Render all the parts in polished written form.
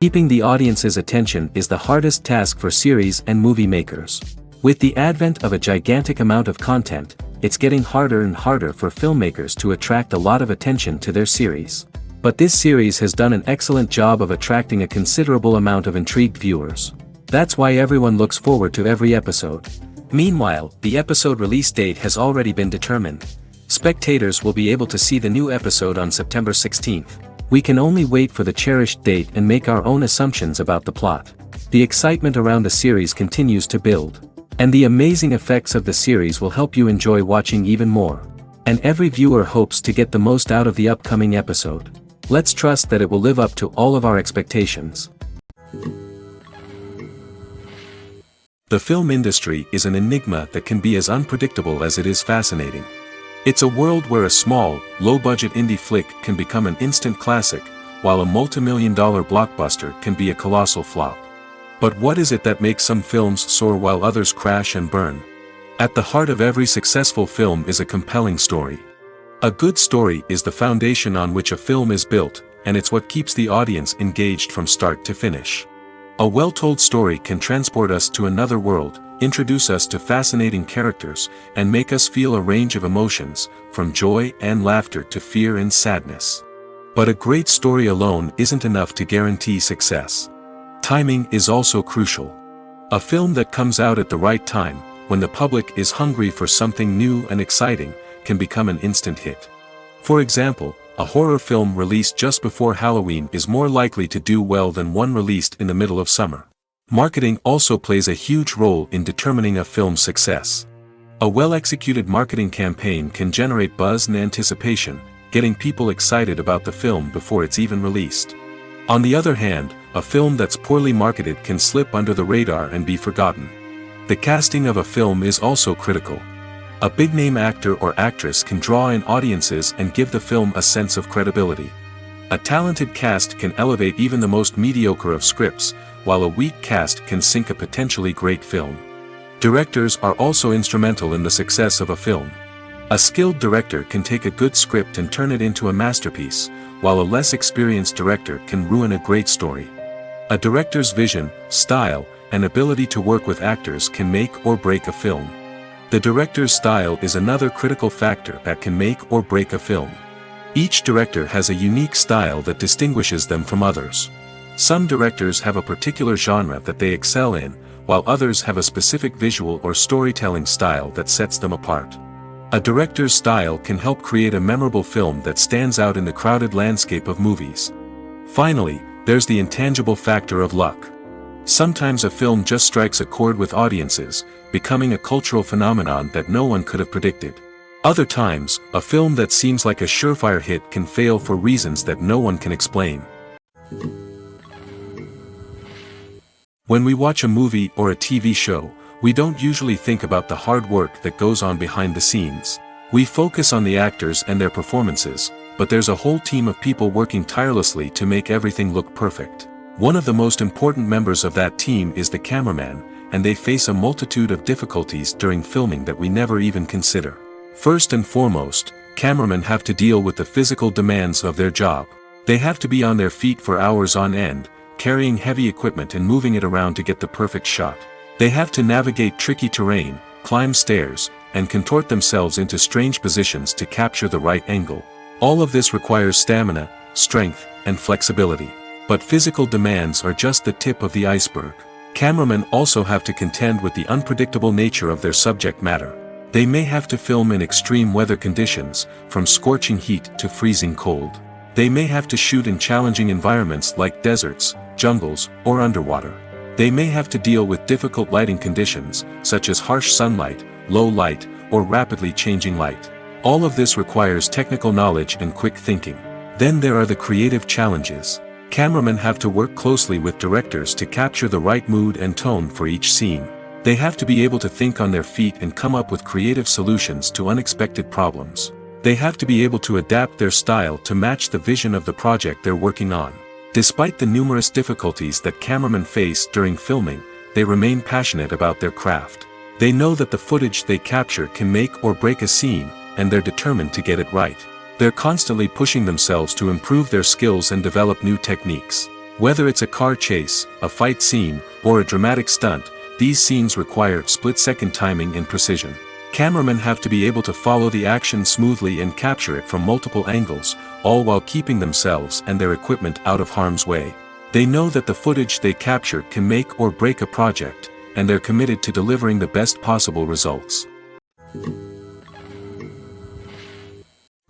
Keeping the audience's attention is the hardest task for series and movie makers. With the advent of a gigantic amount of content, it's getting harder and harder for filmmakers to attract a lot of attention to their series. But this series has done an excellent job of attracting a considerable amount of intrigued viewers. That's why everyone looks forward to every episode. Meanwhile, the episode release date has already been determined. Spectators will be able to see the new episode on September 16th. We can only wait for the cherished date and make our own assumptions about the plot. The excitement around the series continues to build. And the amazing effects of the series will help you enjoy watching even more. And every viewer hopes to get the most out of the upcoming episode. Let's trust that it will live up to all of our expectations. The film industry is an enigma that can be as unpredictable as it is fascinating. It's a world where a small, low-budget indie flick can become an instant classic, while a multi-million-dollar blockbuster can be a colossal flop. But what is it that makes some films soar while others crash and burn? At the heart of every successful film is a compelling story. A good story is the foundation on which a film is built, and it's what keeps the audience engaged from start to finish. A well-told story can transport us to another world, introduce us to fascinating characters, and make us feel a range of emotions, from joy and laughter to fear and sadness. But a great story alone isn't enough to guarantee success. Timing is also crucial. A film that comes out at the right time, when the public is hungry for something new and exciting, can become an instant hit. For example, a horror film released just before Halloween is more likely to do well than one released in the middle of summer. Marketing also plays a huge role in determining a film's success. A well-executed marketing campaign can generate buzz and anticipation, getting people excited about the film before it's even released. On the other hand, a film that's poorly marketed can slip under the radar and be forgotten. The casting of a film is also critical. A big-name actor or actress can draw in audiences and give the film a sense of credibility. A talented cast can elevate even the most mediocre of scripts, while a weak cast can sink a potentially great film. Directors are also instrumental in the success of a film. A skilled director can take a good script and turn it into a masterpiece, while a less experienced director can ruin a great story. A director's vision, style, and ability to work with actors can make or break a film. The director's style is another critical factor that can make or break a film. Each director has a unique style that distinguishes them from others. Some directors have a particular genre that they excel in, while others have a specific visual or storytelling style that sets them apart. A director's style can help create a memorable film that stands out in the crowded landscape of movies. Finally, there's the intangible factor of luck. Sometimes a film just strikes a chord with audiences, becoming a cultural phenomenon that no one could have predicted. Other times, a film that seems like a surefire hit can fail for reasons that no one can explain. When we watch a movie or a TV show, we don't usually think about the hard work that goes on behind the scenes. We focus on the actors and their performances, but there's a whole team of people working tirelessly to make everything look perfect. One of the most important members of that team is the cameraman, and they face a multitude of difficulties during filming that we never even consider. First and foremost, cameramen have to deal with the physical demands of their job. They have to be on their feet for hours on end, carrying heavy equipment and moving it around to get the perfect shot. They have to navigate tricky terrain, climb stairs, and contort themselves into strange positions to capture the right angle. All of this requires stamina, strength, and flexibility. But physical demands are just the tip of the iceberg. Cameramen also have to contend with the unpredictable nature of their subject matter. They may have to film in extreme weather conditions, from scorching heat to freezing cold. They may have to shoot in challenging environments like deserts, jungles, or underwater. They may have to deal with difficult lighting conditions, such as harsh sunlight, low light, or rapidly changing light. All of this requires technical knowledge and quick thinking. Then there are the creative challenges. Cameramen have to work closely with directors to capture the right mood and tone for each scene. They have to be able to think on their feet and come up with creative solutions to unexpected problems. They have to be able to adapt their style to match the vision of the project they're working on. Despite the numerous difficulties that cameramen face during filming, they remain passionate about their craft. They know that the footage they capture can make or break a scene, and they're determined to get it right. They're constantly pushing themselves to improve their skills and develop new techniques. Whether it's a car chase, a fight scene, or a dramatic stunt, these scenes require split-second timing and precision. Cameramen have to be able to follow the action smoothly and capture it from multiple angles, all while keeping themselves and their equipment out of harm's way. They know that the footage they capture can make or break a project, and they're committed to delivering the best possible results.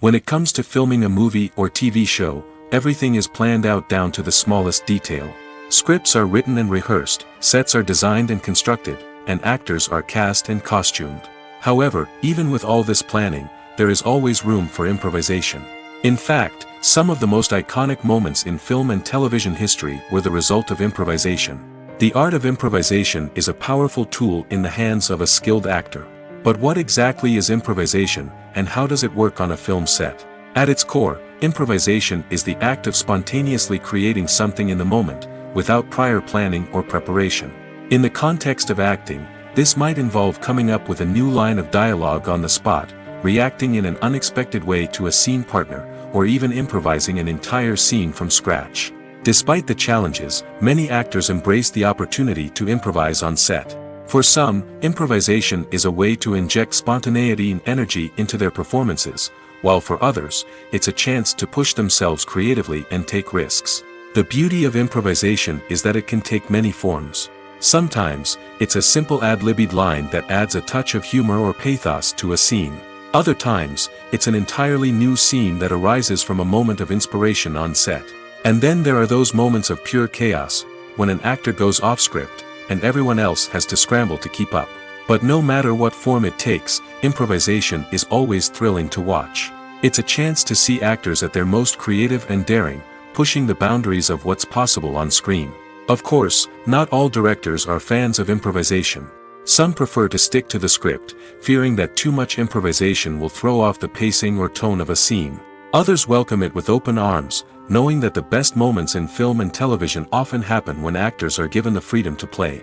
When it comes to filming a movie or TV show, everything is planned out down to the smallest detail. Scripts are written and rehearsed, sets are designed and constructed, and actors are cast and costumed. However, even with all this planning, there is always room for improvisation. In fact, some of the most iconic moments in film and television history were the result of improvisation. The art of improvisation is a powerful tool in the hands of a skilled actor. But what exactly is improvisation, and how does it work on a film set? At its core, improvisation is the act of spontaneously creating something in the moment, without prior planning or preparation. In the context of acting, this might involve coming up with a new line of dialogue on the spot, reacting in an unexpected way to a scene partner, or even improvising an entire scene from scratch. Despite the challenges, many actors embrace the opportunity to improvise on set. For some, improvisation is a way to inject spontaneity and energy into their performances, while for others, it's a chance to push themselves creatively and take risks. The beauty of improvisation is that it can take many forms. Sometimes, it's a simple ad-libbed line that adds a touch of humor or pathos to a scene. Other times, it's an entirely new scene that arises from a moment of inspiration on set. And then there are those moments of pure chaos, when an actor goes off script, and everyone else has to scramble to keep up. But no matter what form it takes, improvisation is always thrilling to watch. It's a chance to see actors at their most creative and daring, pushing the boundaries of what's possible on screen. Of course, not all directors are fans of improvisation. Some prefer to stick to the script, fearing that too much improvisation will throw off the pacing or tone of a scene. Others welcome it with open arms, knowing that the best moments in film and television often happen when actors are given the freedom to play.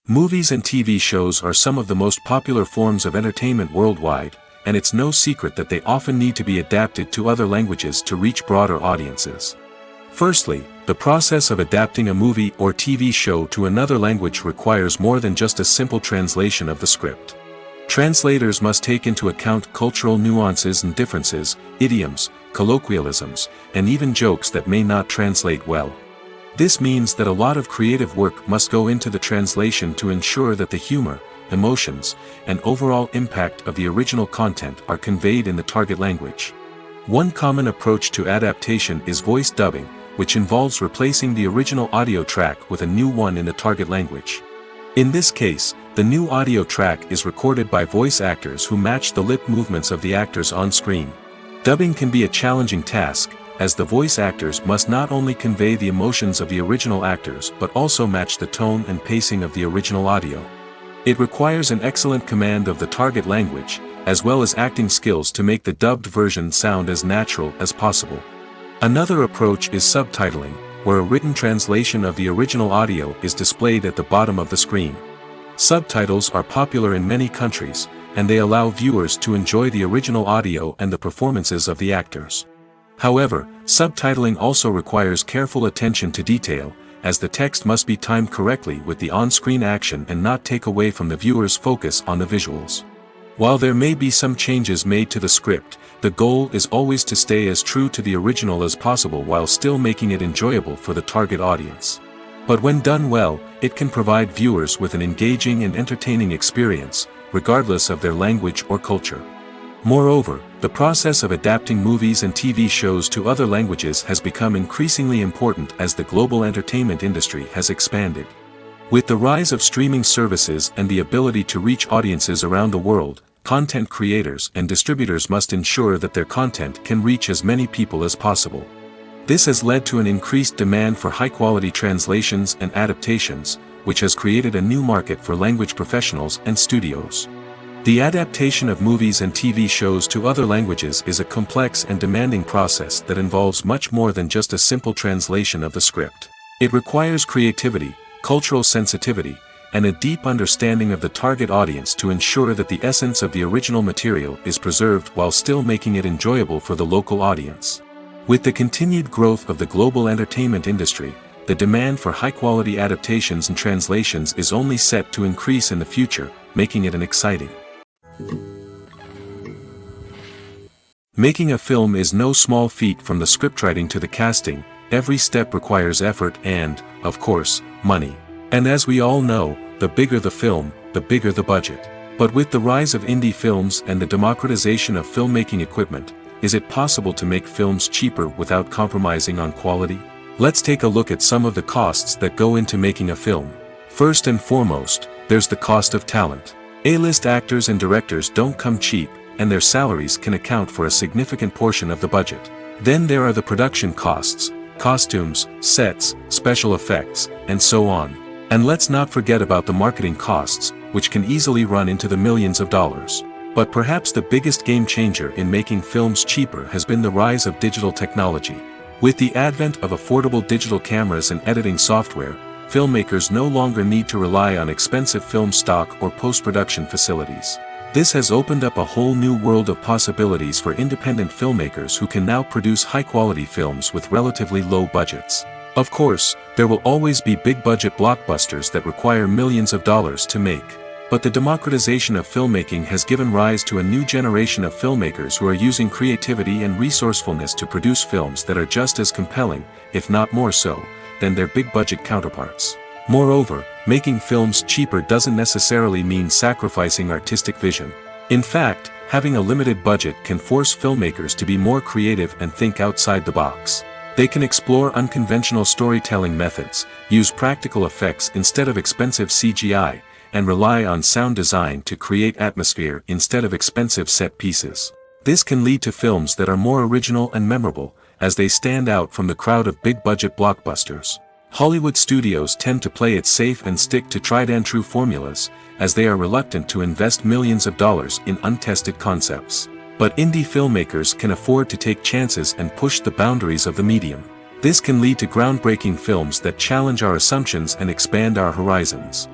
Movies and TV shows are some of the most popular forms of entertainment worldwide, and it's no secret that they often need to be adapted to other languages to reach broader audiences. Firstly, the process of adapting a movie or TV show to another language requires more than just a simple translation of the script. Translators must take into account cultural nuances and differences, idioms, colloquialisms, and even jokes that may not translate well. This means that a lot of creative work must go into the translation to ensure that the humor, emotions, and overall impact of the original content are conveyed in the target language. One common approach to adaptation is voice dubbing, which involves replacing the original audio track with a new one in the target language. In this case, the new audio track is recorded by voice actors who match the lip movements of the actors on screen. Dubbing can be a challenging task, as the voice actors must not only convey the emotions of the original actors but also match the tone and pacing of the original audio. It requires an excellent command of the target language, as well as acting skills to make the dubbed version sound as natural as possible. Another approach is subtitling, where a written translation of the original audio is displayed at the bottom of the screen. Subtitles are popular in many countries, and they allow viewers to enjoy the original audio and the performances of the actors. However, subtitling also requires careful attention to detail, as the text must be timed correctly with the on-screen action and not take away from the viewer's focus on the visuals. While there may be some changes made to the script, the goal is always to stay as true to the original as possible while still making it enjoyable for the target audience. But when done well, it can provide viewers with an engaging and entertaining experience, regardless of their language or culture. Moreover, the process of adapting movies and TV shows to other languages has become increasingly important as the global entertainment industry has expanded. With the rise of streaming services and the ability to reach audiences around the world, content creators and distributors must ensure that their content can reach as many people as possible. This has led to an increased demand for high-quality translations and adaptations, which has created a new market for language professionals and studios. The adaptation of movies and TV shows to other languages is a complex and demanding process that involves much more than just a simple translation of the script. It requires creativity, cultural sensitivity, and a deep understanding of the target audience to ensure that the essence of the original material is preserved while still making it enjoyable for the local audience. With the continued growth of the global entertainment industry, the demand for high-quality adaptations and translations is only set to increase in the future, making it an exciting. Making a film is no small feat. From the scriptwriting to the casting, every step requires effort and, of course, money. And as we all know, the bigger the film, the bigger the budget. But with the rise of indie films and the democratization of filmmaking equipment, is it possible to make films cheaper without compromising on quality? Let's take a look at some of the costs that go into making a film. First and foremost, there's the cost of talent. A-list actors and directors don't come cheap, and their salaries can account for a significant portion of the budget. Then there are the production costs, costumes, sets, special effects, and so on. And let's not forget about the marketing costs, which can easily run into the millions of dollars. But perhaps the biggest game changer in making films cheaper has been the rise of digital technology. With the advent of affordable digital cameras and editing software, filmmakers no longer need to rely on expensive film stock or post-production facilities. This has opened up a whole new world of possibilities for independent filmmakers who can now produce high-quality films with relatively low budgets. Of course, there will always be big-budget blockbusters that require millions of dollars to make. But the democratization of filmmaking has given rise to a new generation of filmmakers who are using creativity and resourcefulness to produce films that are just as compelling, if not more so, than their big-budget counterparts. Moreover, making films cheaper doesn't necessarily mean sacrificing artistic vision. In fact, having a limited budget can force filmmakers to be more creative and think outside the box. They can explore unconventional storytelling methods, use practical effects instead of expensive CGI, and rely on sound design to create atmosphere instead of expensive set pieces. This can lead to films that are more original and memorable, as they stand out from the crowd of big-budget blockbusters. Hollywood studios tend to play it safe and stick to tried-and-true formulas, as they are reluctant to invest millions of dollars in untested concepts. But indie filmmakers can afford to take chances and push the boundaries of the medium. This can lead to groundbreaking films that challenge our assumptions and expand our horizons.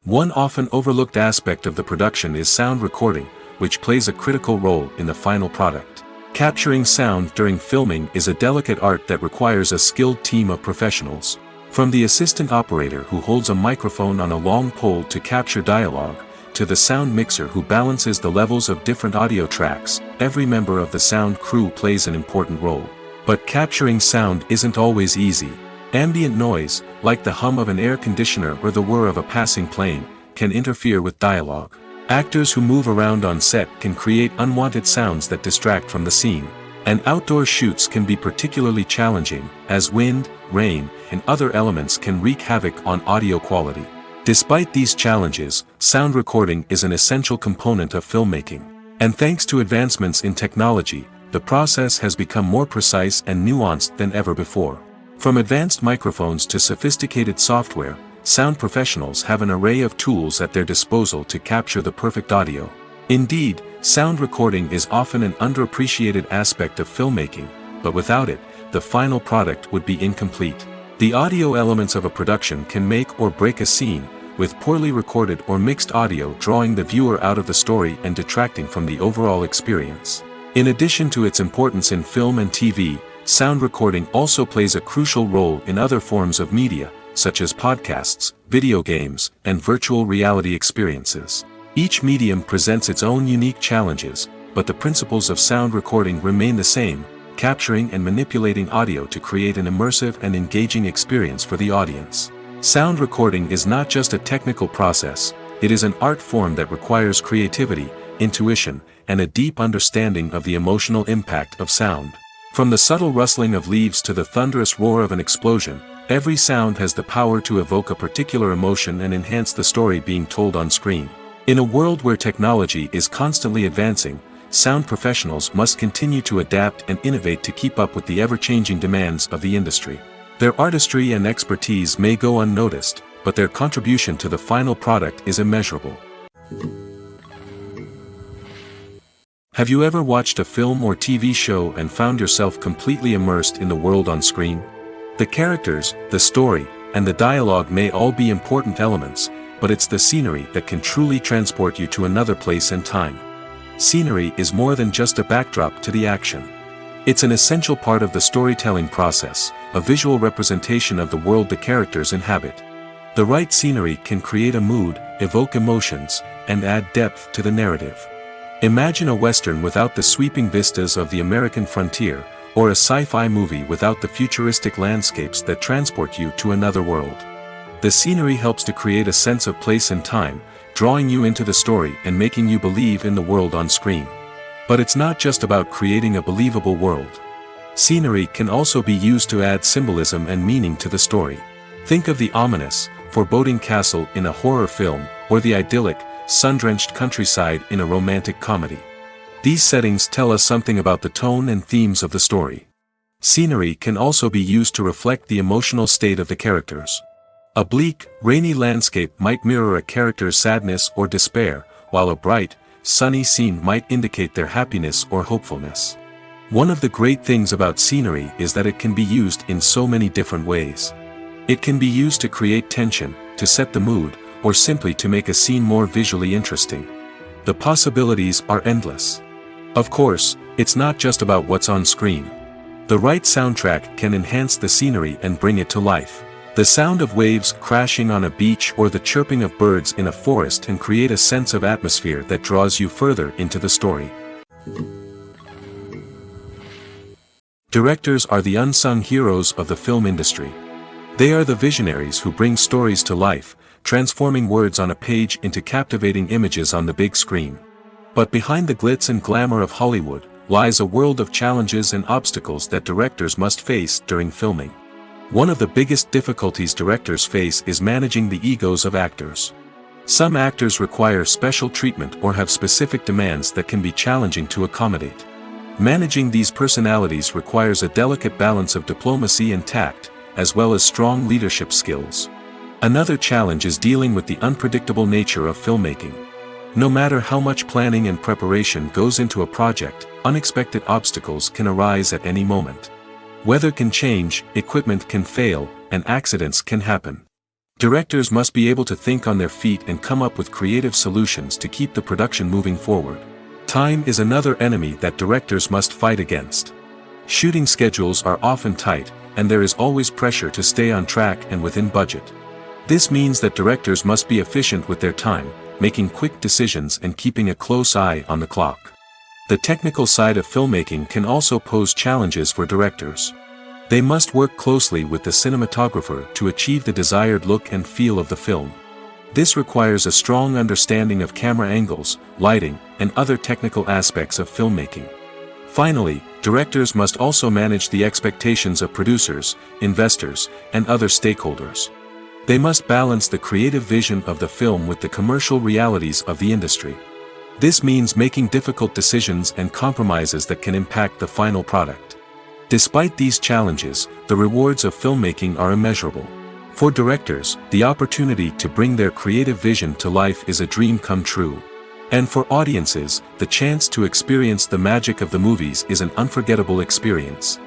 One often overlooked aspect of the production is sound recording, which plays a critical role in the final product. Capturing sound during filming is a delicate art that requires a skilled team of professionals. From the assistant operator who holds a microphone on a long pole to capture dialogue, to the sound mixer who balances the levels of different audio tracks, every member of the sound crew plays an important role. But capturing sound isn't always easy. Ambient noise, like the hum of an air conditioner or the whir of a passing plane, can interfere with dialogue. Actors who move around on set can create unwanted sounds that distract from the scene. And outdoor shoots can be particularly challenging, as wind, rain, and other elements can wreak havoc on audio quality. Despite these challenges, sound recording is an essential component of filmmaking. And thanks to advancements in technology, the process has become more precise and nuanced than ever before. From advanced microphones to sophisticated software, sound professionals have an array of tools at their disposal to capture the perfect audio. Indeed, sound recording is often an underappreciated aspect of filmmaking, but without it, the final product would be incomplete. The audio elements of a production can make or break a scene, with poorly recorded or mixed audio drawing the viewer out of the story and detracting from the overall experience. In addition to its importance in film and TV, sound recording also plays a crucial role in other forms of media, such as podcasts, video games, and virtual reality experiences. Each medium presents its own unique challenges, but the principles of sound recording remain the same, capturing and manipulating audio to create an immersive and engaging experience for the audience. Sound recording is not just a technical process, it is an art form that requires creativity, intuition, and a deep understanding of the emotional impact of sound. From the subtle rustling of leaves to the thunderous roar of an explosion, every sound has the power to evoke a particular emotion and enhance the story being told on screen. In a world where technology is constantly advancing, sound professionals must continue to adapt and innovate to keep up with the ever-changing demands of the industry. Their artistry and expertise may go unnoticed, but their contribution to the final product is immeasurable. Have you ever watched a film or TV show and found yourself completely immersed in the world on screen? The characters, the story, and the dialogue may all be important elements, but it's the scenery that can truly transport you to another place and time. scenery is more than just a backdrop to the action. It's an essential part of the storytelling process, a visual representation of the world the characters inhabit. The right scenery can create a mood, evoke emotions, and add depth to the narrative. Imagine a Western without the sweeping vistas of the American frontier, or a sci-fi movie without the futuristic landscapes that transport you to another world. The scenery helps to create a sense of place and time, drawing you into the story and making you believe in the world on screen. But it's not just about creating a believable world. Scenery can also be used to add symbolism and meaning to the story. Think of the ominous, foreboding castle in a horror film, or the idyllic, sun-drenched countryside in a romantic comedy. These settings tell us something about the tone and themes of the story. Scenery can also be used to reflect the emotional state of the characters. A bleak, rainy landscape might mirror a character's sadness or despair, while a bright, sunny scene might indicate their happiness or hopefulness. One of the great things about scenery is that it can be used in so many different ways. It can be used to create tension, to set the mood, or simply to make a scene more visually interesting. The possibilities are endless. Of course, it's not just about what's on screen. The right soundtrack can enhance the scenery and bring it to life. The sound of waves crashing on a beach or the chirping of birds in a forest can create a sense of atmosphere that draws you further into the story. Directors are the unsung heroes of the film industry. They are the visionaries who bring stories to life, transforming words on a page into captivating images on the big screen. But behind the glitz and glamour of Hollywood lies a world of challenges and obstacles that directors must face during filming. One of the biggest difficulties directors face is managing the egos of actors. Some actors require special treatment or have specific demands that can be challenging to accommodate. Managing these personalities requires a delicate balance of diplomacy and tact, as well as strong leadership skills. Another challenge is dealing with the unpredictable nature of filmmaking. No matter how much planning and preparation goes into a project, unexpected obstacles can arise at any moment. Weather can change, equipment can fail, and accidents can happen. Directors must be able to think on their feet and come up with creative solutions to keep the production moving forward. Time is another enemy that directors must fight against. Shooting schedules are often tight, and there is always pressure to stay on track and within budget. This means that directors must be efficient with their time, making quick decisions and keeping a close eye on the clock. The technical side of filmmaking can also pose challenges for directors. They must work closely with the cinematographer to achieve the desired look and feel of the film. This requires a strong understanding of camera angles, lighting, and other technical aspects of filmmaking. Finally, directors must also manage the expectations of producers, investors, and other stakeholders. They must balance the creative vision of the film with the commercial realities of the industry. This means making difficult decisions and compromises that can impact the final product. Despite these challenges, the rewards of filmmaking are immeasurable. For directors, the opportunity to bring their creative vision to life is a dream come true. And for audiences, the chance to experience the magic of the movies is an unforgettable experience.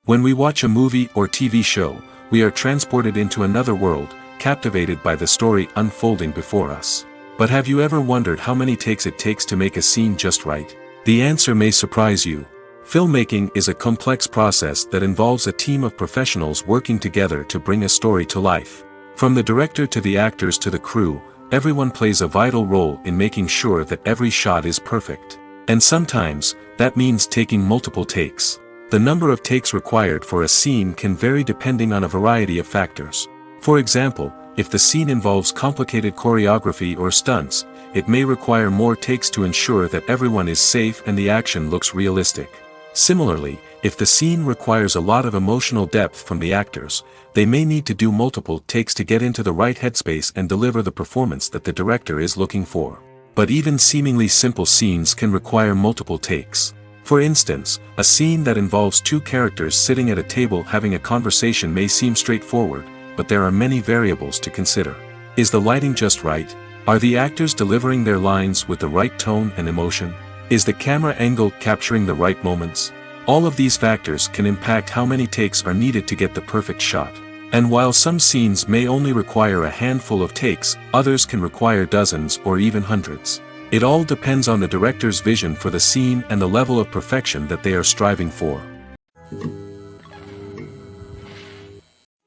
When we watch a movie or TV show, we are transported into another world, captivated by the story unfolding before us. But have you ever wondered how many takes it takes to make a scene just right? The answer may surprise you. Filmmaking is a complex process that involves a team of professionals working together to bring a story to life. From the director to the actors to the crew, everyone plays a vital role in making sure that every shot is perfect. And sometimes, that means taking multiple takes. The number of takes required for a scene can vary depending on a variety of factors. For example, if the scene involves complicated choreography or stunts, it may require more takes to ensure that everyone is safe and the action looks realistic. Similarly, if the scene requires a lot of emotional depth from the actors, they may need to do multiple takes to get into the right headspace and deliver the performance that the director is looking for. But even seemingly simple scenes can require multiple takes. For instance, a scene that involves two characters sitting at a table having a conversation may seem straightforward, but there are many variables to consider. Is the lighting just right? Are the actors delivering their lines with the right tone and emotion? Is the camera angle capturing the right moments? All of these factors can impact how many takes are needed to get the perfect shot. And while some scenes may only require a handful of takes, others can require dozens or even hundreds. It all depends on the director's vision for the scene and the level of perfection that they are striving for.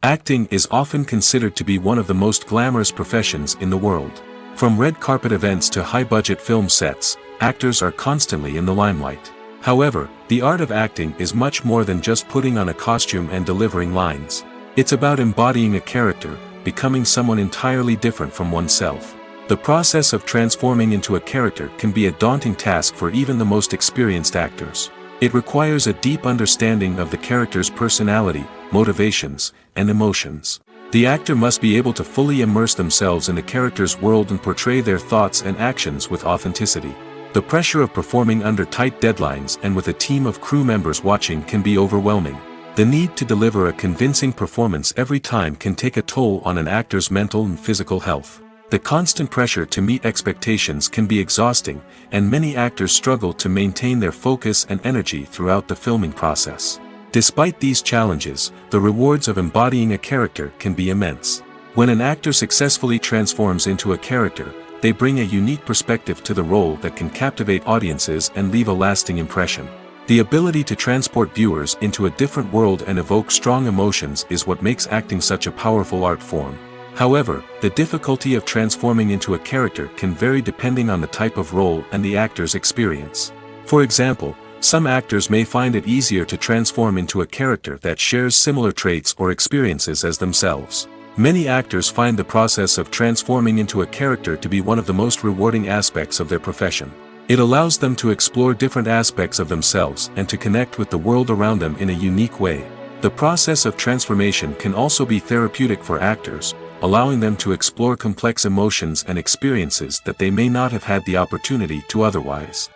Acting is often considered to be one of the most glamorous professions in the world. From red carpet events to high-budget film sets, actors are constantly in the limelight. However, the art of acting is much more than just putting on a costume and delivering lines. It's about embodying a character, becoming someone entirely different from oneself. The process of transforming into a character can be a daunting task for even the most experienced actors. It requires a deep understanding of the character's personality, motivations, and emotions. The actor must be able to fully immerse themselves in the character's world and portray their thoughts and actions with authenticity. The pressure of performing under tight deadlines and with a team of crew members watching can be overwhelming. The need to deliver a convincing performance every time can take a toll on an actor's mental and physical health. The constant pressure to meet expectations can be exhausting, and many actors struggle to maintain their focus and energy throughout the filming process. Despite these challenges, the rewards of embodying a character can be immense. When an actor successfully transforms into a character, they bring a unique perspective to the role that can captivate audiences and leave a lasting impression. The ability to transport viewers into a different world and evoke strong emotions is what makes acting such a powerful art form. However, the difficulty of transforming into a character can vary depending on the type of role and the actor's experience. For example, some actors may find it easier to transform into a character that shares similar traits or experiences as themselves. Many actors find the process of transforming into a character to be one of the most rewarding aspects of their profession. It allows them to explore different aspects of themselves and to connect with the world around them in a unique way. The process of transformation can also be therapeutic for actors, allowing them to explore complex emotions and experiences that they may not have had the opportunity to otherwise.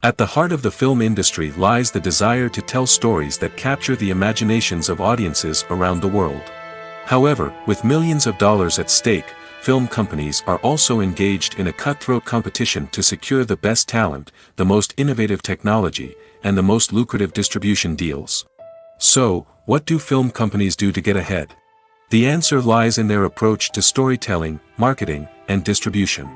At the heart of the film industry lies the desire to tell stories that capture the imaginations of audiences around the world. However, with millions of dollars at stake, film companies are also engaged in a cutthroat competition to secure the best talent, the most innovative technology, and the most lucrative distribution deals. So, what do film companies do to get ahead? The answer lies in their approach to storytelling, marketing, and distribution.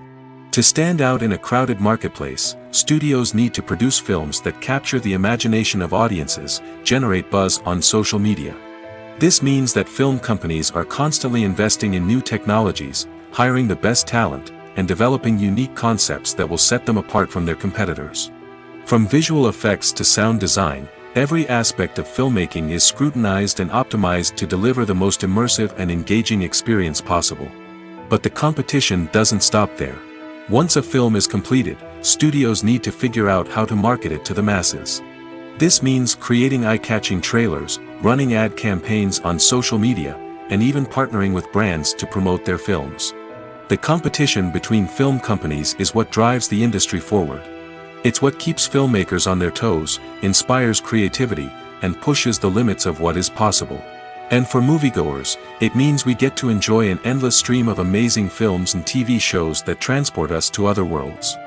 To stand out in a crowded marketplace, studios need to produce films that capture the imagination of audiences, generate buzz on social media. This means that film companies are constantly investing in new technologies, hiring the best talent, and developing unique concepts that will set them apart from their competitors. From visual effects to sound design, every aspect of filmmaking is scrutinized and optimized to deliver the most immersive and engaging experience possible. But the competition doesn't stop there. Once a film is completed, studios need to figure out how to market it to the masses. This means creating eye-catching trailers, running ad campaigns on social media, and even partnering with brands to promote their films. The competition between film companies is what drives the industry forward. It's what keeps filmmakers on their toes, inspires creativity, and pushes the limits of what is possible. And for moviegoers, it means we get to enjoy an endless stream of amazing films and TV shows that transport us to other worlds.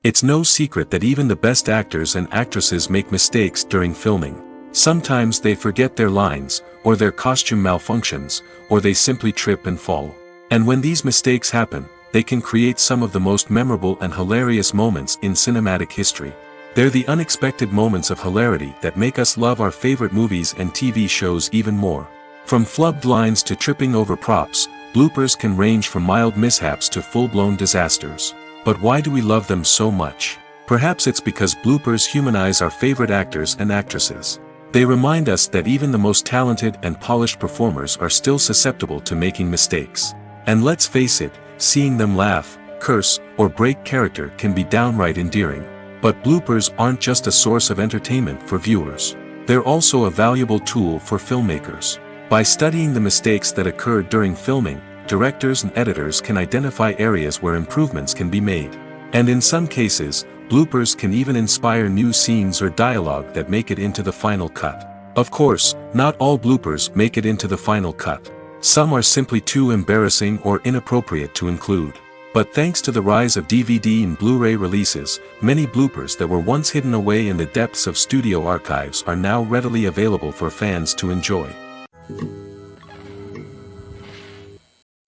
It's no secret that even the best actors and actresses make mistakes during filming. Sometimes they forget their lines, or their costume malfunctions, or they simply trip and fall. And when these mistakes happen, they can create some of the most memorable and hilarious moments in cinematic history. They're the unexpected moments of hilarity that make us love our favorite movies and TV shows even more. From flubbed lines to tripping over props, bloopers can range from mild mishaps to full-blown disasters. But why do we love them so much? Perhaps it's because bloopers humanize our favorite actors and actresses. They remind us that even the most talented and polished performers are still susceptible to making mistakes. And let's face it, seeing them laugh, curse, or break character can be downright endearing. But bloopers aren't just a source of entertainment for viewers. They're also a valuable tool for filmmakers. By studying the mistakes that occurred during filming, directors and editors can identify areas where improvements can be made. And in some cases, bloopers can even inspire new scenes or dialogue that make it into the final cut. Of course, not all bloopers make it into the final cut. Some are simply too embarrassing or inappropriate to include. But thanks to the rise of DVD and Blu-ray releases, many bloopers that were once hidden away in the depths of studio archives are now readily available for fans to enjoy.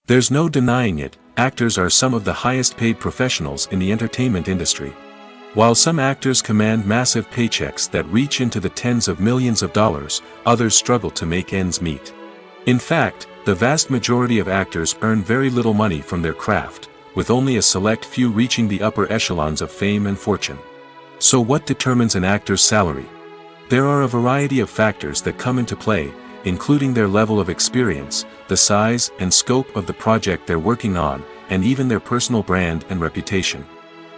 There's no denying it, actors are some of the highest paid professionals in the entertainment industry. While some actors command massive paychecks that reach into the tens of millions of dollars, others struggle to make ends meet. In fact, the vast majority of actors earn very little money from their craft, with only a select few reaching the upper echelons of fame and fortune. So what determines an actor's salary? There are a variety of factors that come into play, including their level of experience, the size and scope of the project they're working on, and even their personal brand and reputation.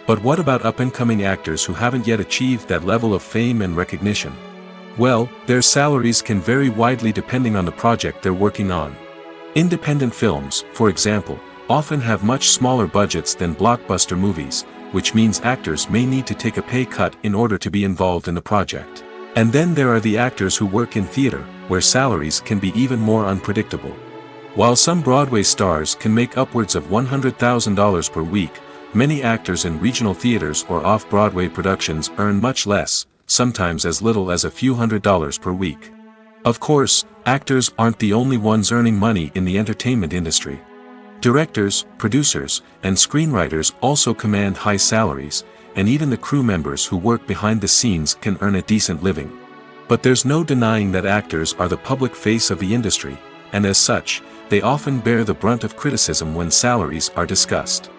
But what about up-and-coming actors who haven't yet achieved that level of fame and recognition? Well, their salaries can vary widely depending on the project they're working on. Independent films, for example, often have much smaller budgets than blockbuster movies, which means actors may need to take a pay cut in order to be involved in the project. And then there are the actors who work in theater, where salaries can be even more unpredictable. While some Broadway stars can make upwards of $100,000 per week, many actors in regional theaters or off-Broadway productions earn much less, sometimes as little as a few $100s per week. Of course, actors aren't the only ones earning money in the entertainment industry. Directors, producers, and screenwriters also command high salaries, and even the crew members who work behind the scenes can earn a decent living. But there's no denying that actors are the public face of the industry, and as such, they often bear the brunt of criticism when salaries are discussed.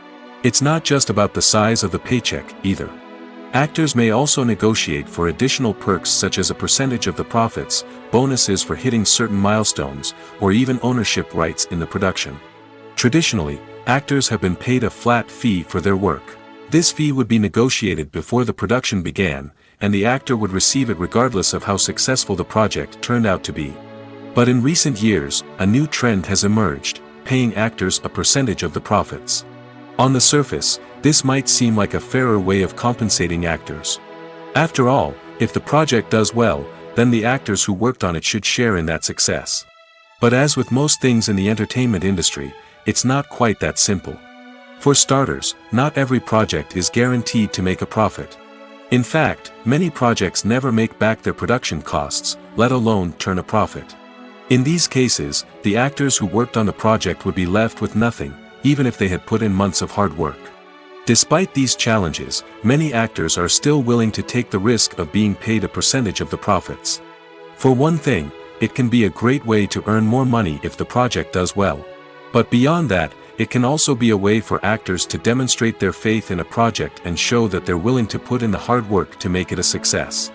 It's not just about the size of the paycheck, either. Actors may also negotiate for additional perks such as a percentage of the profits, bonuses for hitting certain milestones, or even ownership rights in the production. Traditionally, actors have been paid a flat fee for their work. This fee would be negotiated before the production began, and the actor would receive it regardless of how successful the project turned out to be. But in recent years, a new trend has emerged, paying actors a percentage of the profits. On the surface, this might seem like a fairer way of compensating actors. After all, if the project does well, then the actors who worked on it should share in that success. But as with most things in the entertainment industry, it's not quite that simple. For starters, not every project is guaranteed to make a profit. In fact, many projects never make back their production costs, let alone turn a profit. In these cases, the actors who worked on the project would be left with nothing, even if they had put in months of hard work. Despite these challenges, many actors are still willing to take the risk of being paid a percentage of the profits. For one thing, it can be a great way to earn more money if the project does well. But beyond that, it can also be a way for actors to demonstrate their faith in a project and show that they're willing to put in the hard work to make it a success.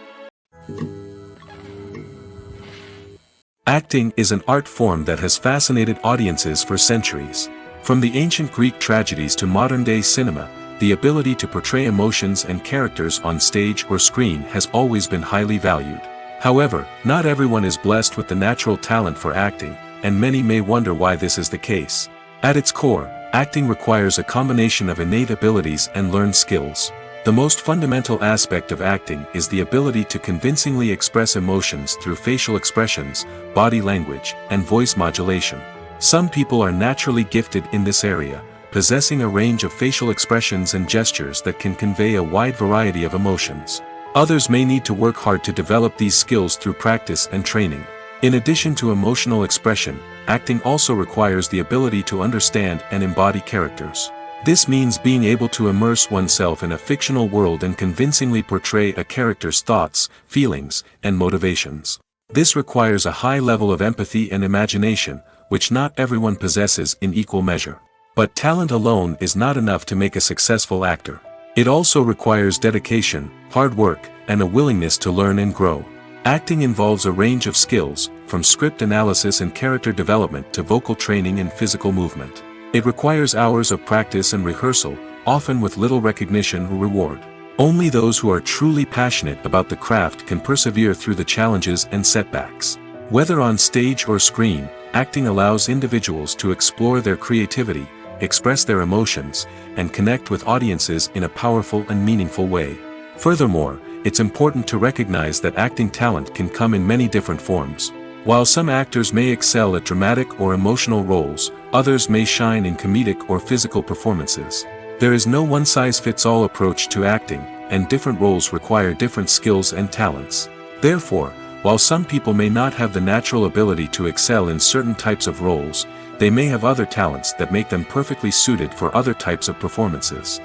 Acting is an art form that has fascinated audiences for centuries. From the ancient Greek tragedies to modern-day cinema, the ability to portray emotions and characters on stage or screen has always been highly valued. However, not everyone is blessed with the natural talent for acting, and many may wonder why this is the case. At its core, acting requires a combination of innate abilities and learned skills. The most fundamental aspect of acting is the ability to convincingly express emotions through facial expressions, body language, and voice modulation. Some people are naturally gifted in this area, possessing a range of facial expressions and gestures that can convey a wide variety of emotions. Others may need to work hard to develop these skills through practice and training. In addition to emotional expression, acting also requires the ability to understand and embody characters. This means being able to immerse oneself in a fictional world and convincingly portray a character's thoughts, feelings, and motivations. This requires a high level of empathy and imagination, which not everyone possesses in equal measure. But talent alone is not enough to make a successful actor. It also requires dedication, hard work, and a willingness to learn and grow. Acting involves a range of skills, from script analysis and character development to vocal training and physical movement. It requires hours of practice and rehearsal, often with little recognition or reward. Only those who are truly passionate about the craft can persevere through the challenges and setbacks. Whether on stage or screen, acting allows individuals to explore their creativity, express their emotions, and connect with audiences in a powerful and meaningful way. Furthermore, it's important to recognize that acting talent can come in many different forms. While some actors may excel at dramatic or emotional roles, others may shine in comedic or physical performances. There is no one-size-fits-all approach to acting, and different roles require different skills and talents. Therefore, while some people may not have the natural ability to excel in certain types of roles, they may have other talents that make them perfectly suited for other types of performances.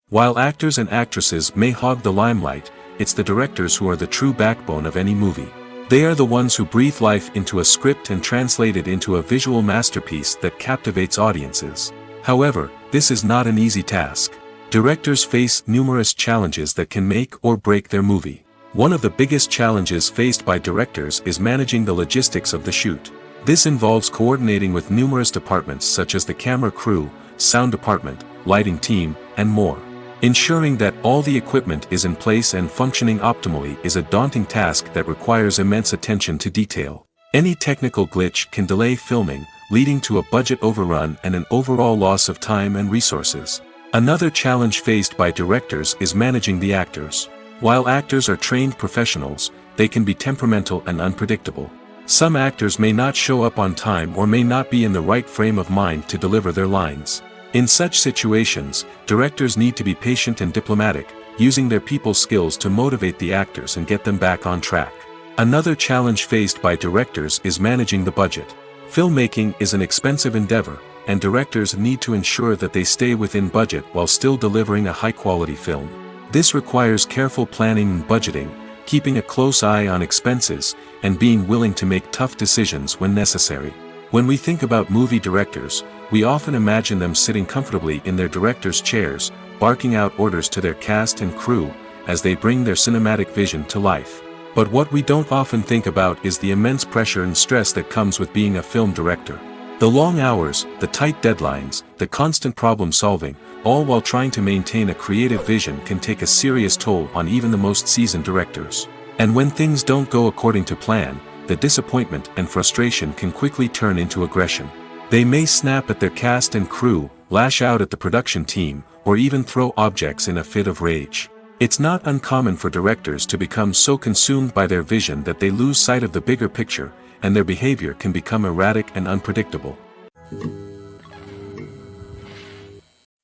While actors and actresses may hog the limelight, it's the directors who are the true backbone of any movie. They are the ones who breathe life into a script and translate it into a visual masterpiece that captivates audiences. However, this is not an easy task. Directors face numerous challenges that can make or break their movie. One of the biggest challenges faced by directors is managing the logistics of the shoot. This involves coordinating with numerous departments such as the camera crew, sound department, lighting team, and more. Ensuring that all the equipment is in place and functioning optimally is a daunting task that requires immense attention to detail. Any technical glitch can delay filming, leading to a budget overrun and an overall loss of time and resources. Another challenge faced by directors is managing the actors. While actors are trained professionals, they can be temperamental and unpredictable. Some actors may not show up on time or may not be in the right frame of mind to deliver their lines. In such situations, directors need to be patient and diplomatic, using their people skills to motivate the actors and get them back on track. Another challenge faced by directors is managing the budget. Filmmaking is an expensive endeavor, and directors need to ensure that they stay within budget while still delivering a high-quality film. This requires careful planning and budgeting, keeping a close eye on expenses, and being willing to make tough decisions when necessary. When we think about movie directors, we often imagine them sitting comfortably in their director's chairs, barking out orders to their cast and crew, as they bring their cinematic vision to life. But what we don't often think about is the immense pressure and stress that comes with being a film director. The long hours, the tight deadlines, the constant problem solving, all while trying to maintain a creative vision can take a serious toll on even the most seasoned directors. And when things don't go according to plan, the disappointment and frustration can quickly turn into aggression. They may snap at their cast and crew, lash out at the production team, or even throw objects in a fit of rage. It's not uncommon for directors to become so consumed by their vision that they lose sight of the bigger picture, and their behavior can become erratic and unpredictable.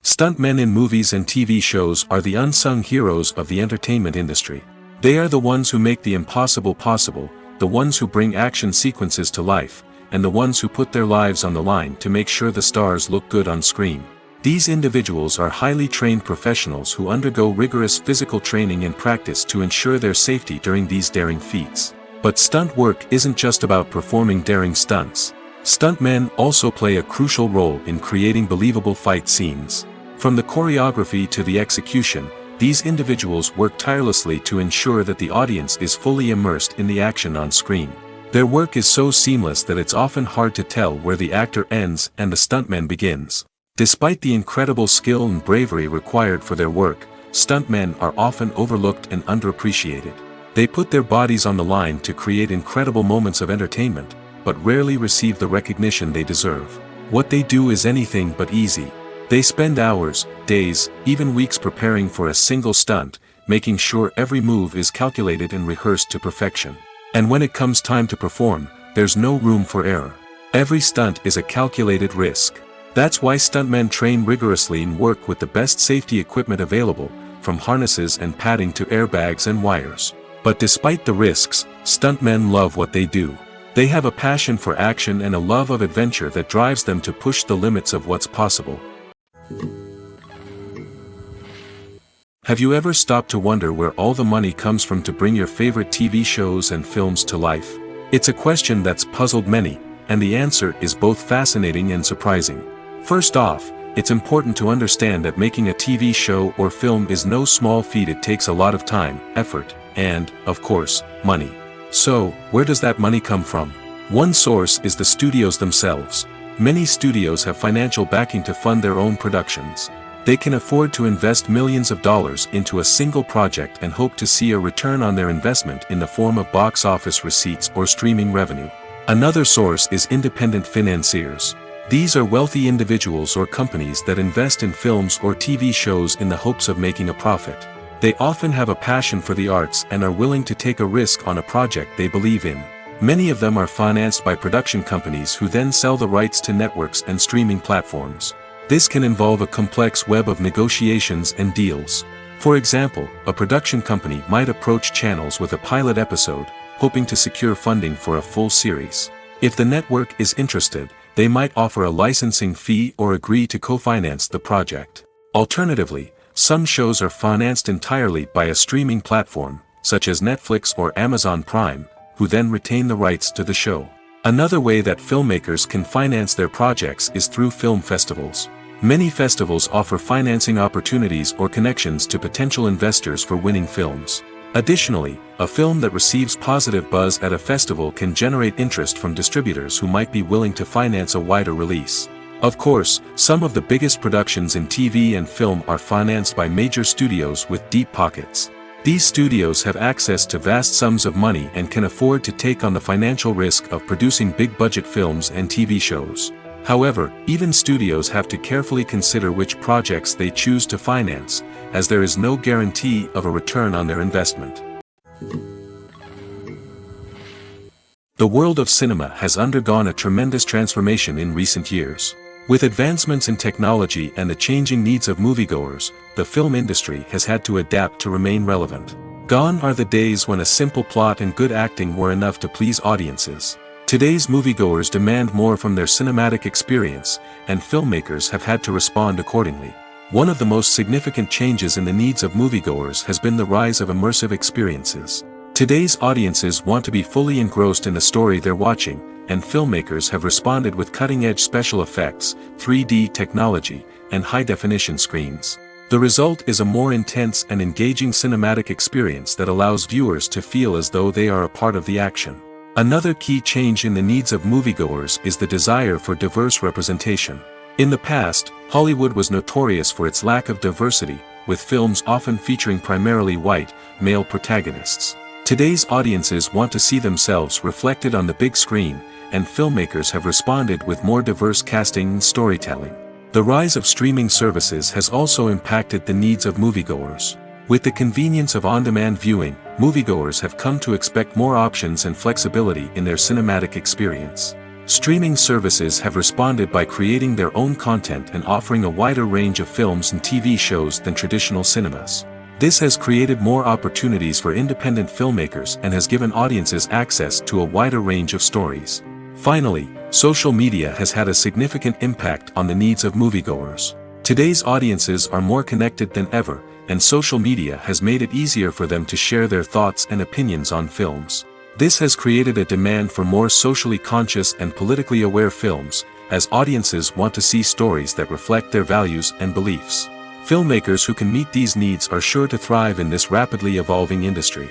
Stuntmen in movies and TV shows are the unsung heroes of the entertainment industry. They are the ones who make the impossible possible, the ones who bring action sequences to life, and the ones who put their lives on the line to make sure the stars look good on screen. These individuals are highly trained professionals who undergo rigorous physical training and practice to ensure their safety during these daring feats. But stunt work isn't just about performing daring stunts. Stuntmen also play a crucial role in creating believable fight scenes. From the choreography to the execution, these individuals work tirelessly to ensure that the audience is fully immersed in the action on screen. Their work is so seamless that it's often hard to tell where the actor ends and the stuntman begins. Despite the incredible skill and bravery required for their work, stuntmen are often overlooked and underappreciated. They put their bodies on the line to create incredible moments of entertainment, but rarely receive the recognition they deserve. What they do is anything but easy. They spend hours, days, even weeks preparing for a single stunt, making sure every move is calculated and rehearsed to perfection. And when it comes time to perform, there's no room for error. Every stunt is a calculated risk. That's why stuntmen train rigorously and work with the best safety equipment available, from harnesses and padding to airbags and wires. But despite the risks, stuntmen love what they do. They have a passion for action and a love of adventure that drives them to push the limits of what's possible. Have you ever stopped to wonder where all the money comes from to bring your favorite TV shows and films to life? It's a question that's puzzled many, and the answer is both fascinating and surprising. First off, it's important to understand that making a TV show or film is no small feat. It takes a lot of time, effort, and, of course, money. So, where does that money come from? One source is the studios themselves. Many studios have financial backing to fund their own productions. They can afford to invest millions of dollars into a single project and hope to see a return on their investment in the form of box office receipts or streaming revenue. Another source is independent financiers. These are wealthy individuals or companies that invest in films or TV shows in the hopes of making a profit. They often have a passion for the arts and are willing to take a risk on a project they believe in. Many of them are financed by production companies who then sell the rights to networks and streaming platforms. This can involve a complex web of negotiations and deals. For example, a production company might approach channels with a pilot episode, hoping to secure funding for a full series. If the network is interested, they might offer a licensing fee or agree to co-finance the project. Alternatively, some shows are financed entirely by a streaming platform, such as Netflix or Amazon Prime, who then retain the rights to the show. Another way that filmmakers can finance their projects is through film festivals. Many festivals offer financing opportunities or connections to potential investors for winning films. Additionally, a film that receives positive buzz at a festival can generate interest from distributors who might be willing to finance a wider release. Of course, some of the biggest productions in TV and film are financed by major studios with deep pockets. These studios have access to vast sums of money and can afford to take on the financial risk of producing big-budget films and TV shows. However, even studios have to carefully consider which projects they choose to finance, as there is no guarantee of a return on their investment. The world of cinema has undergone a tremendous transformation in recent years. With advancements in technology and the changing needs of moviegoers, the film industry has had to adapt to remain relevant. Gone are the days when a simple plot and good acting were enough to please audiences. Today's moviegoers demand more from their cinematic experience, and filmmakers have had to respond accordingly. One of the most significant changes in the needs of moviegoers has been the rise of immersive experiences. Today's audiences want to be fully engrossed in the story they're watching, and filmmakers have responded with cutting-edge special effects, 3D technology, and high-definition screens. The result is a more intense and engaging cinematic experience that allows viewers to feel as though they are a part of the action. Another key change in the needs of moviegoers is the desire for diverse representation. In the past, Hollywood was notorious for its lack of diversity, with films often featuring primarily white, male protagonists. Today's audiences want to see themselves reflected on the big screen, and filmmakers have responded with more diverse casting and storytelling. The rise of streaming services has also impacted the needs of moviegoers. With the convenience of on-demand viewing, moviegoers have come to expect more options and flexibility in their cinematic experience. Streaming services have responded by creating their own content and offering a wider range of films and TV shows than traditional cinemas. This has created more opportunities for independent filmmakers and has given audiences access to a wider range of stories. Finally, social media has had a significant impact on the needs of moviegoers. Today's audiences are more connected than ever, and social media has made it easier for them to share their thoughts and opinions on films. This has created a demand for more socially conscious and politically aware films, as audiences want to see stories that reflect their values and beliefs. Filmmakers who can meet these needs are sure to thrive in this rapidly evolving industry.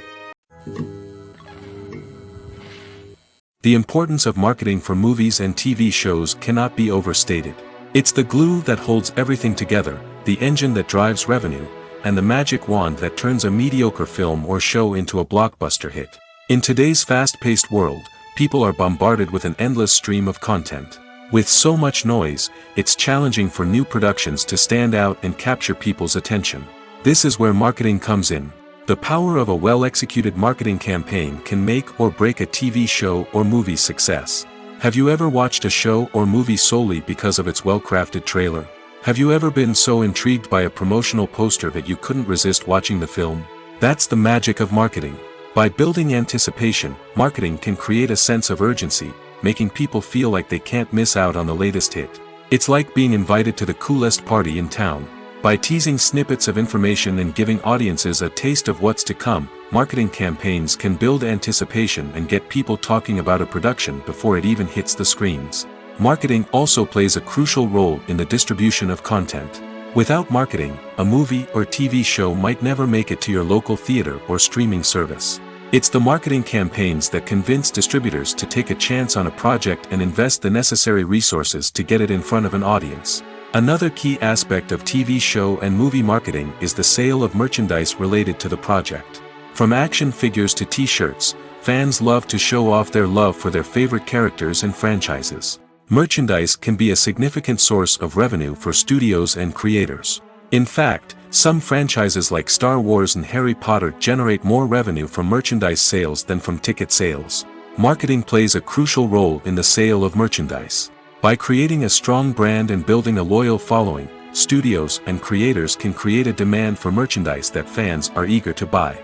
The importance of marketing for movies and TV shows cannot be overstated. It's the glue that holds everything together, the engine that drives revenue, and the magic wand that turns a mediocre film or show into a blockbuster hit. In today's fast-paced world, people are bombarded with an endless stream of content. With so much noise, it's challenging for new productions to stand out and capture people's attention. This is where marketing comes in. The power of a well-executed marketing campaign can make or break a TV show or movie's success. Have you ever watched a show or movie solely because of its well-crafted trailer? Have you ever been so intrigued by a promotional poster that you couldn't resist watching the film? That's the magic of marketing. By building anticipation, marketing can create a sense of urgency, making people feel like they can't miss out on the latest hit. It's like being invited to the coolest party in town. By teasing snippets of information and giving audiences a taste of what's to come, marketing campaigns can build anticipation and get people talking about a production before it even hits the screens. Marketing also plays a crucial role in the distribution of content. Without marketing, a movie or TV show might never make it to your local theater or streaming service. It's the marketing campaigns that convince distributors to take a chance on a project and invest the necessary resources to get it in front of an audience. Another key aspect of TV show and movie marketing is the sale of merchandise related to the project. From action figures to t-shirts, fans love to show off their love for their favorite characters and franchises. Merchandise can be a significant source of revenue for studios and creators. In fact, Some franchises like Star Wars and Harry Potter generate more revenue from merchandise sales than from ticket sales. Marketing plays a crucial role in the sale of merchandise. By creating a strong brand and building a loyal following, studios and creators can create a demand for merchandise that fans are eager to buy.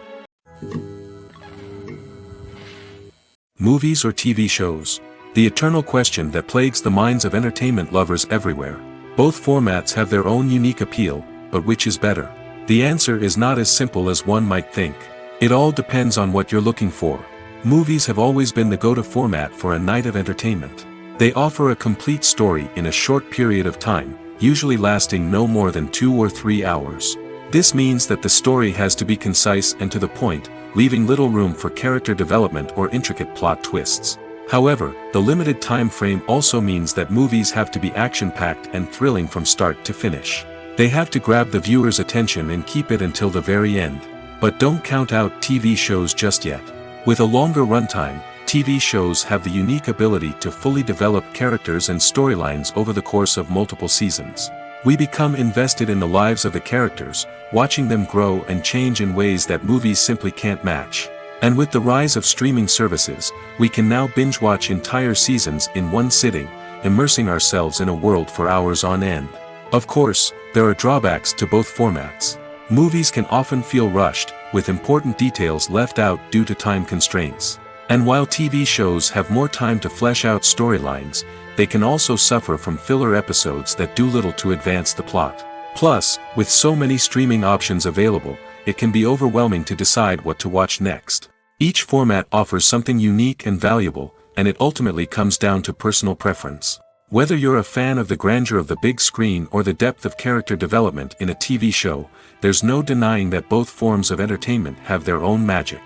Movies or TV shows? The eternal question that plagues the minds of entertainment lovers everywhere. Both formats have their own unique appeal, but which is better? The answer is not as simple as one might think. It all depends on what you're looking for. Movies have always been the go-to format for a night of entertainment. They offer a complete story in a short period of time, usually lasting no more than 2 or 3 hours. This means that the story has to be concise and to the point, leaving little room for character development or intricate plot twists. However, the limited time frame also means that movies have to be action-packed and thrilling from start to finish. They have to grab the viewer's attention and keep it until the very end. But don't count out TV shows just yet. With a longer runtime, TV shows have the unique ability to fully develop characters and storylines over the course of multiple seasons. We become invested in the lives of the characters, watching them grow and change in ways that movies simply can't match. And with the rise of streaming services, we can now binge-watch entire seasons in one sitting, immersing ourselves in a world for hours on end. Of course, there are drawbacks to both formats. Movies can often feel rushed, with important details left out due to time constraints. And while TV shows have more time to flesh out storylines, they can also suffer from filler episodes that do little to advance the plot. Plus, with so many streaming options available, it can be overwhelming to decide what to watch next. Each format offers something unique and valuable, and it ultimately comes down to personal preference. Whether you're a fan of the grandeur of the big screen or the depth of character development in a TV show, there's no denying that both forms of entertainment have their own magic.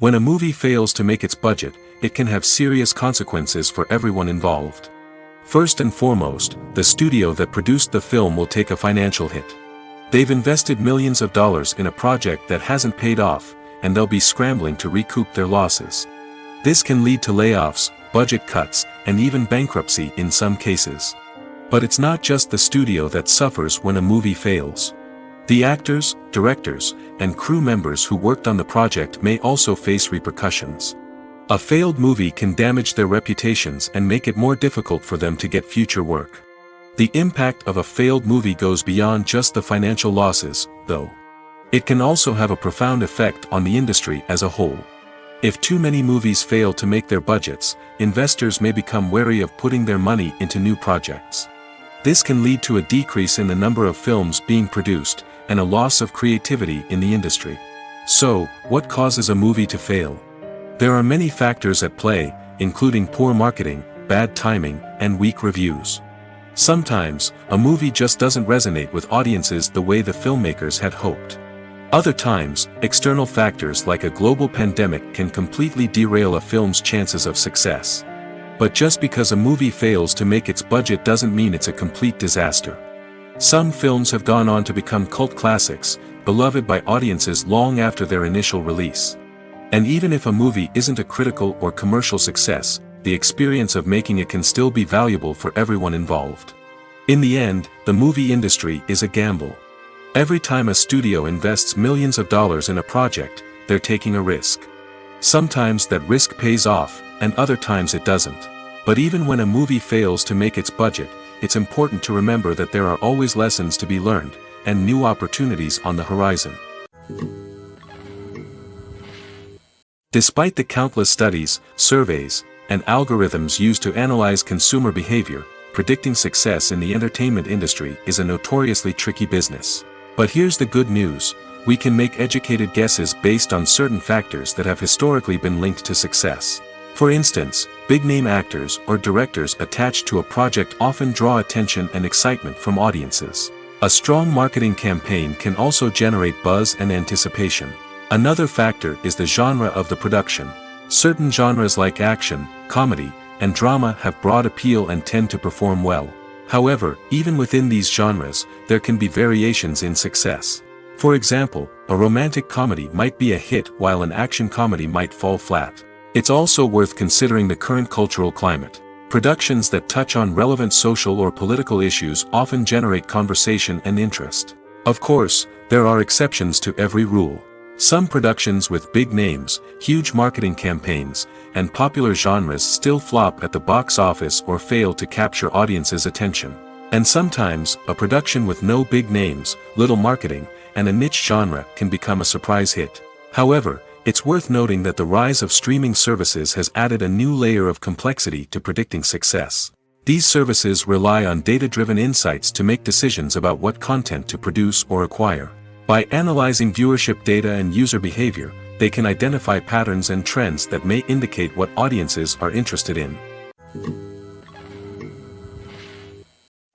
When a movie fails to make its budget, it can have serious consequences for everyone involved. First and foremost, the studio that produced the film will take a financial hit. They've invested millions of dollars in a project that hasn't paid off, and they'll be scrambling to recoup their losses. This can lead to layoffs, budget cuts, and even bankruptcy in some cases. But it's not just the studio that suffers when a movie fails. The actors, directors, and crew members who worked on the project may also face repercussions. A failed movie can damage their reputations and make it more difficult for them to get future work. The impact of a failed movie goes beyond just the financial losses, though. It can also have a profound effect on the industry as a whole. If too many movies fail to make their budgets, investors may become wary of putting their money into new projects. This can lead to a decrease in the number of films being produced, and a loss of creativity in the industry. So, what causes a movie to fail? There are many factors at play, including poor marketing, bad timing, and weak reviews. Sometimes, a movie just doesn't resonate with audiences the way the filmmakers had hoped. Other times, external factors like a global pandemic can completely derail a film's chances of success. But just because a movie fails to make its budget doesn't mean it's a complete disaster. Some films have gone on to become cult classics, beloved by audiences long after their initial release. And even if a movie isn't a critical or commercial success, the experience of making it can still be valuable for everyone involved. In the end, the movie industry is a gamble. Every time a studio invests millions of dollars in a project, they're taking a risk. Sometimes that risk pays off, and other times it doesn't. But even when a movie fails to make its budget, it's important to remember that there are always lessons to be learned, and new opportunities on the horizon. Despite the countless studies, surveys, and algorithms used to analyze consumer behavior, predicting success in the entertainment industry is a notoriously tricky business. But here's the good news: we can make educated guesses based on certain factors that have historically been linked to success. For instance, big-name actors or directors attached to a project often draw attention and excitement from audiences. A strong marketing campaign can also generate buzz and anticipation. Another factor is the genre of the production. Certain genres like action, comedy, and drama have broad appeal and tend to perform well. However, even within these genres, there can be variations in success. For example, a romantic comedy might be a hit while an action comedy might fall flat. It's also worth considering the current cultural climate. Productions that touch on relevant social or political issues often generate conversation and interest. Of course, there are exceptions to every rule. Some productions with big names, huge marketing campaigns, and popular genres still flop at the box office or fail to capture audiences' attention. And sometimes, a production with no big names, little marketing, and a niche genre can become a surprise hit. However, it's worth noting that the rise of streaming services has added a new layer of complexity to predicting success. These services rely on data-driven insights to make decisions about what content to produce or acquire. By analyzing viewership data and user behavior, they can identify patterns and trends that may indicate what audiences are interested in.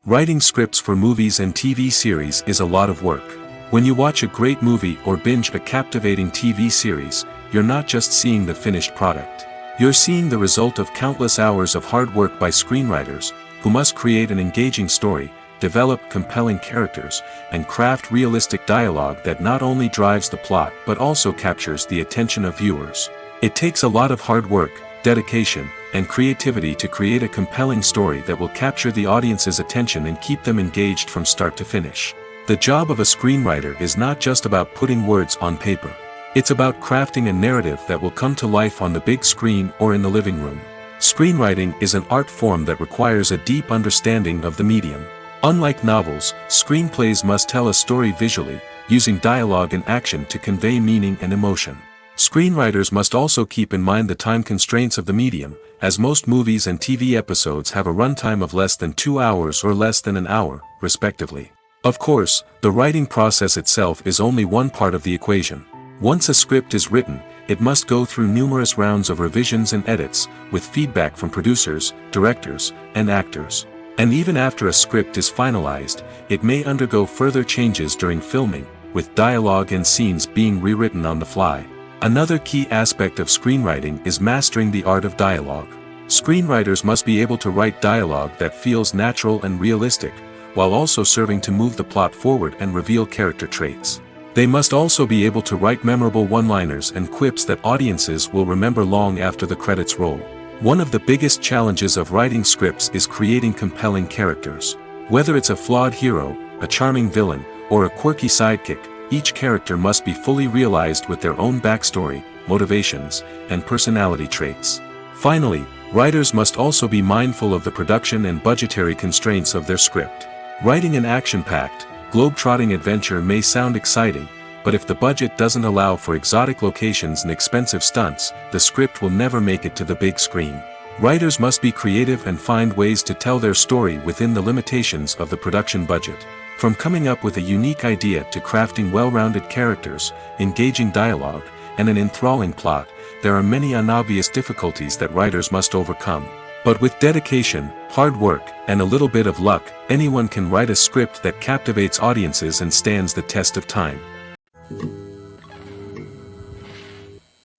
Writing scripts for movies and TV series is a lot of work. When you watch a great movie or binge a captivating TV series, you're not just seeing the finished product. You're seeing the result of countless hours of hard work by screenwriters, who must create an engaging story, develop compelling characters, and craft realistic dialogue that not only drives the plot but also captures the attention of viewers. It takes a lot of hard work, dedication, and creativity to create a compelling story that will capture the audience's attention and keep them engaged from start to finish. The job of a screenwriter is not just about putting words on paper. It's about crafting a narrative that will come to life on the big screen or in the living room. Screenwriting is an art form that requires a deep understanding of the medium. Unlike novels, screenplays must tell a story visually, using dialogue and action to convey meaning and emotion. Screenwriters must also keep in mind the time constraints of the medium, as most movies and TV episodes have a runtime of less than 2 hours or less than an hour, respectively. Of course, the writing process itself is only one part of the equation. Once a script is written, it must go through numerous rounds of revisions and edits, with feedback from producers, directors, and actors. And even after a script is finalized, it may undergo further changes during filming, with dialogue and scenes being rewritten on the fly. Another key aspect of screenwriting is mastering the art of dialogue. Screenwriters must be able to write dialogue that feels natural and realistic, while also serving to move the plot forward and reveal character traits. They must also be able to write memorable one-liners and quips that audiences will remember long after the credits roll. One of the biggest challenges of writing scripts is creating compelling characters. Whether it's a flawed hero, a charming villain, or a quirky sidekick, each character must be fully realized with their own backstory, motivations, and personality traits. Finally, writers must also be mindful of the production and budgetary constraints of their script. Writing an action-packed, globe-trotting adventure may sound exciting, but if the budget doesn't allow for exotic locations and expensive stunts, the script will never make it to the big screen. Writers must be creative and find ways to tell their story within the limitations of the production budget. From coming up with a unique idea to crafting well-rounded characters, engaging dialogue, and an enthralling plot, there are many unobvious difficulties that writers must overcome. But with dedication, hard work, and a little bit of luck, anyone can write a script that captivates audiences and stands the test of time.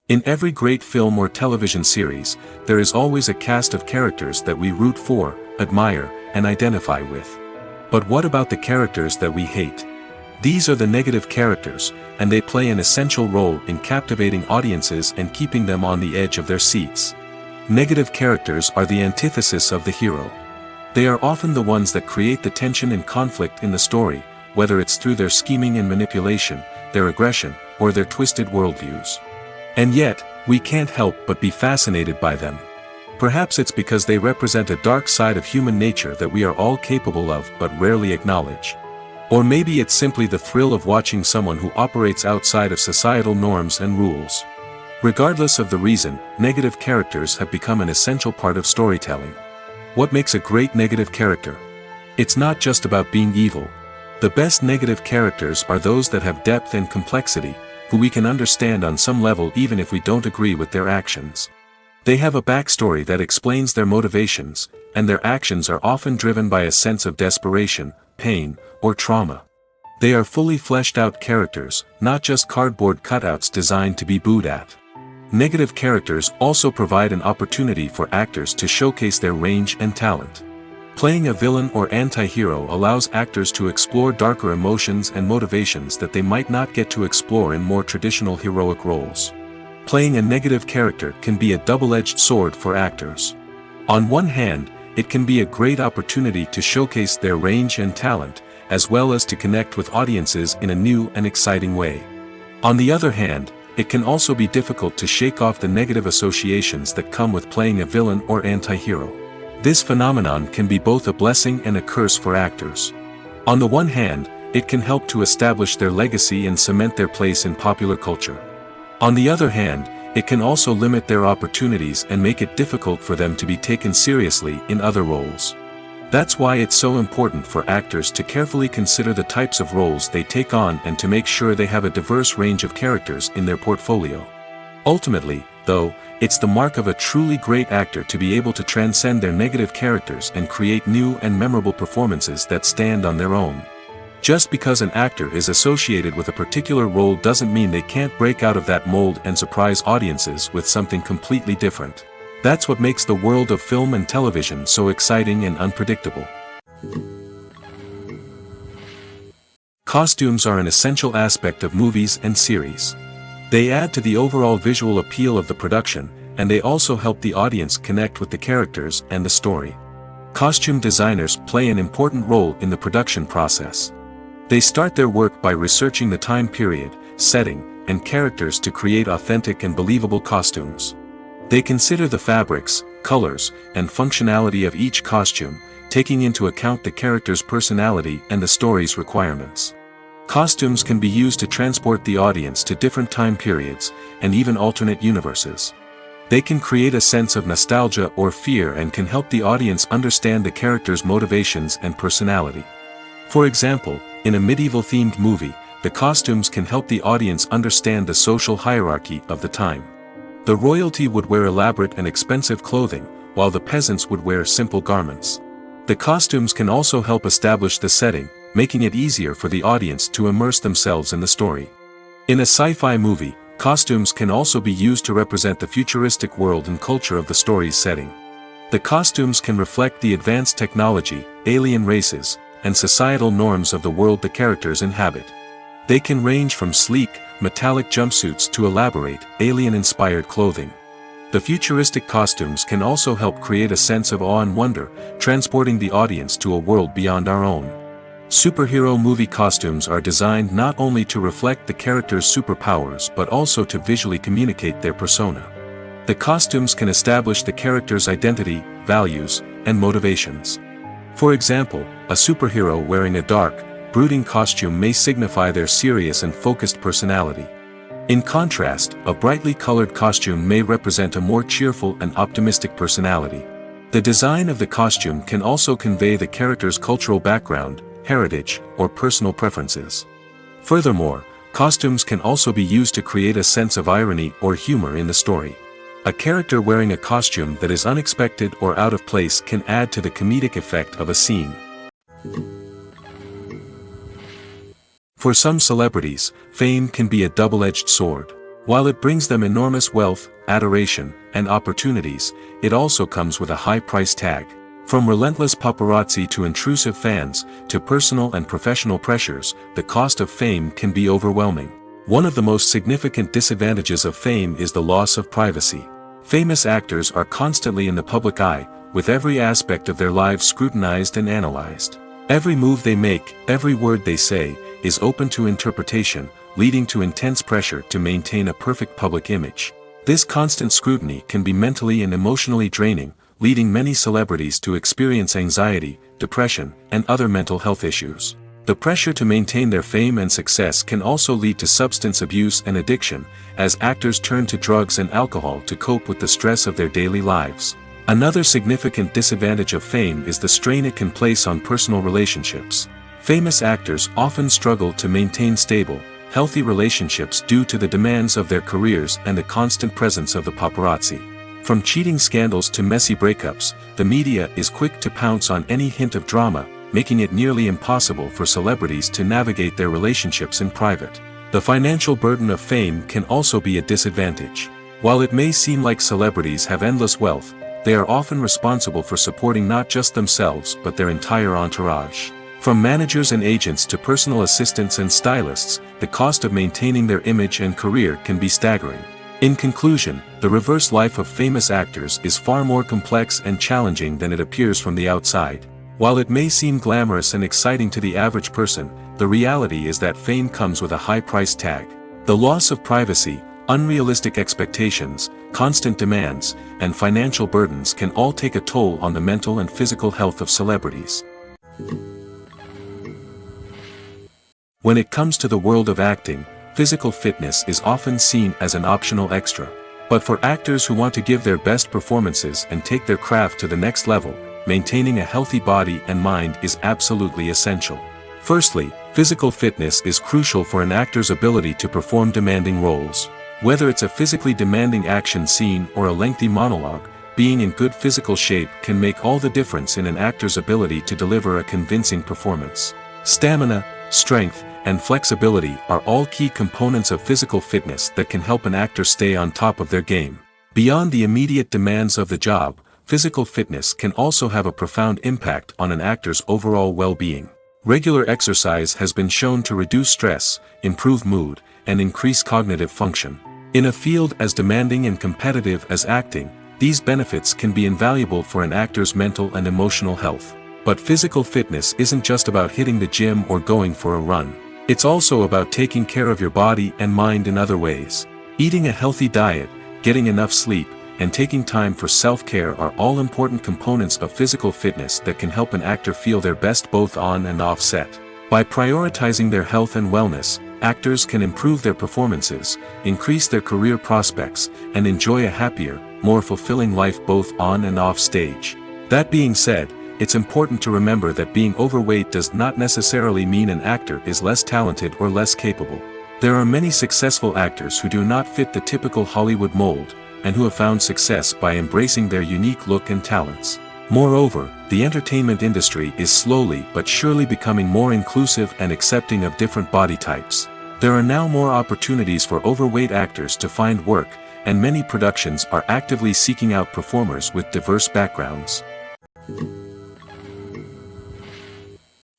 In every great film or television series, there is always a cast of characters that we root for, admire, and identify with. But what about the characters that we hate? These are the negative characters, and they play an essential role in captivating audiences and keeping them on the edge of their seats. Negative characters are the antithesis of the hero. They are often the ones that create the tension and conflict in the story, whether it's through their scheming and manipulation, their aggression, or their twisted worldviews. And yet, we can't help but be fascinated by them. Perhaps it's because they represent a dark side of human nature that we are all capable of but rarely acknowledge. Or maybe it's simply the thrill of watching someone who operates outside of societal norms and rules. Regardless of the reason, negative characters have become an essential part of storytelling. What makes a great negative character? It's not just about being evil. The best negative characters are those that have depth and complexity, who we can understand on some level even if we don't agree with their actions. They have a backstory that explains their motivations, and their actions are often driven by a sense of desperation, pain, or trauma. They are fully fleshed out characters, not just cardboard cutouts designed to be booed at. Negative characters also provide an opportunity for actors to showcase their range and talent. Playing a villain or anti-hero allows actors to explore darker emotions and motivations that they might not get to explore in more traditional heroic roles. Playing a negative character can be a double-edged sword for actors. On one hand, it can be a great opportunity to showcase their range and talent, as well as to connect with audiences in a new and exciting way. On the other hand, it can also be difficult to shake off the negative associations that come with playing a villain or anti-hero. This phenomenon can be both a blessing and a curse for actors. On the one hand, it can help to establish their legacy and cement their place in popular culture. On the other hand, it can also limit their opportunities and make it difficult for them to be taken seriously in other roles. That's why it's so important for actors to carefully consider the types of roles they take on and to make sure they have a diverse range of characters in their portfolio. Ultimately, though, it's the mark of a truly great actor to be able to transcend their negative characters and create new and memorable performances that stand on their own. Just because an actor is associated with a particular role doesn't mean they can't break out of that mold and surprise audiences with something completely different. That's what makes the world of film and television so exciting and unpredictable. Costumes are an essential aspect of movies and series. They add to the overall visual appeal of the production, and they also help the audience connect with the characters and the story. Costume designers play an important role in the production process. They start their work by researching the time period, setting, and characters to create authentic and believable costumes. They consider the fabrics, colors, and functionality of each costume, taking into account the character's personality and the story's requirements. Costumes can be used to transport the audience to different time periods, and even alternate universes. They can create a sense of nostalgia or fear and can help the audience understand the character's motivations and personality. For example, in a medieval-themed movie, the costumes can help the audience understand the social hierarchy of the time. The royalty would wear elaborate and expensive clothing, while the peasants would wear simple garments. The costumes can also help establish the setting, making it easier for the audience to immerse themselves in the story. In a sci-fi movie, costumes can also be used to represent the futuristic world and culture of the story's setting. The costumes can reflect the advanced technology, alien races, and societal norms of the world the characters inhabit. They can range from sleek, metallic jumpsuits to elaborate, alien-inspired clothing. The futuristic costumes can also help create a sense of awe and wonder, transporting the audience to a world beyond our own. Superhero movie costumes are designed not only to reflect the character's superpowers but also to visually communicate their persona. The costumes can establish the character's identity, values, and motivations. For example, a superhero wearing a dark, brooding costume may signify their serious and focused personality. In contrast, a brightly colored costume may represent a more cheerful and optimistic personality. The design of the costume can also convey the character's cultural background, heritage, or personal preferences. Furthermore, costumes can also be used to create a sense of irony or humor in the story. A character wearing a costume that is unexpected or out of place can add to the comedic effect of a scene. For some celebrities, fame can be a double-edged sword. While it brings them enormous wealth, adoration, and opportunities, it also comes with a high price tag. From relentless paparazzi to intrusive fans, to personal and professional pressures, the cost of fame can be overwhelming. One of the most significant disadvantages of fame is the loss of privacy. Famous actors are constantly in the public eye, with every aspect of their lives scrutinized and analyzed. Every move they make, every word they say, is open to interpretation, leading to intense pressure to maintain a perfect public image. This constant scrutiny can be mentally and emotionally draining, leading many celebrities to experience anxiety, depression, and other mental health issues. The pressure to maintain their fame and success can also lead to substance abuse and addiction, as actors turn to drugs and alcohol to cope with the stress of their daily lives. Another significant disadvantage of fame is the strain it can place on personal relationships. Famous actors often struggle to maintain stable, healthy relationships due to the demands of their careers and the constant presence of the paparazzi. From cheating scandals to messy breakups, the media is quick to pounce on any hint of drama, making it nearly impossible for celebrities to navigate their relationships in private. The financial burden of fame can also be a disadvantage. While it may seem like celebrities have endless wealth, they are often responsible for supporting not just themselves but their entire entourage. From managers and agents to personal assistants and stylists, the cost of maintaining their image and career can be staggering. In conclusion, the reverse life of famous actors is far more complex and challenging than it appears from the outside. While it may seem glamorous and exciting to the average person, the reality is that fame comes with a high price tag. The loss of privacy, unrealistic expectations, constant demands, and financial burdens can all take a toll on the mental and physical health of celebrities. When it comes to the world of acting, physical fitness is often seen as an optional extra. But for actors who want to give their best performances and take their craft to the next level, maintaining a healthy body and mind is absolutely essential. Firstly, physical fitness is crucial for an actor's ability to perform demanding roles. Whether it's a physically demanding action scene or a lengthy monologue, being in good physical shape can make all the difference in an actor's ability to deliver a convincing performance. Stamina, strength, and flexibility are all key components of physical fitness that can help an actor stay on top of their game. Beyond the immediate demands of the job, physical fitness can also have a profound impact on an actor's overall well-being. Regular exercise has been shown to reduce stress, improve mood, and increase cognitive function. In a field as demanding and competitive as acting, these benefits can be invaluable for an actor's mental and emotional health. But physical fitness isn't just about hitting the gym or going for a run. It's also about taking care of your body and mind in other ways. Eating a healthy diet, getting enough sleep, and taking time for self-care are all important components of physical fitness that can help an actor feel their best both on and off set. By prioritizing their health and wellness, actors can improve their performances, increase their career prospects, and enjoy a happier, more fulfilling life both on and off stage. That being said, it's important to remember that being overweight does not necessarily mean an actor is less talented or less capable. There are many successful actors who do not fit the typical Hollywood mold, and who have found success by embracing their unique look and talents. Moreover, the entertainment industry is slowly but surely becoming more inclusive and accepting of different body types. There are now more opportunities for overweight actors to find work, and many productions are actively seeking out performers with diverse backgrounds.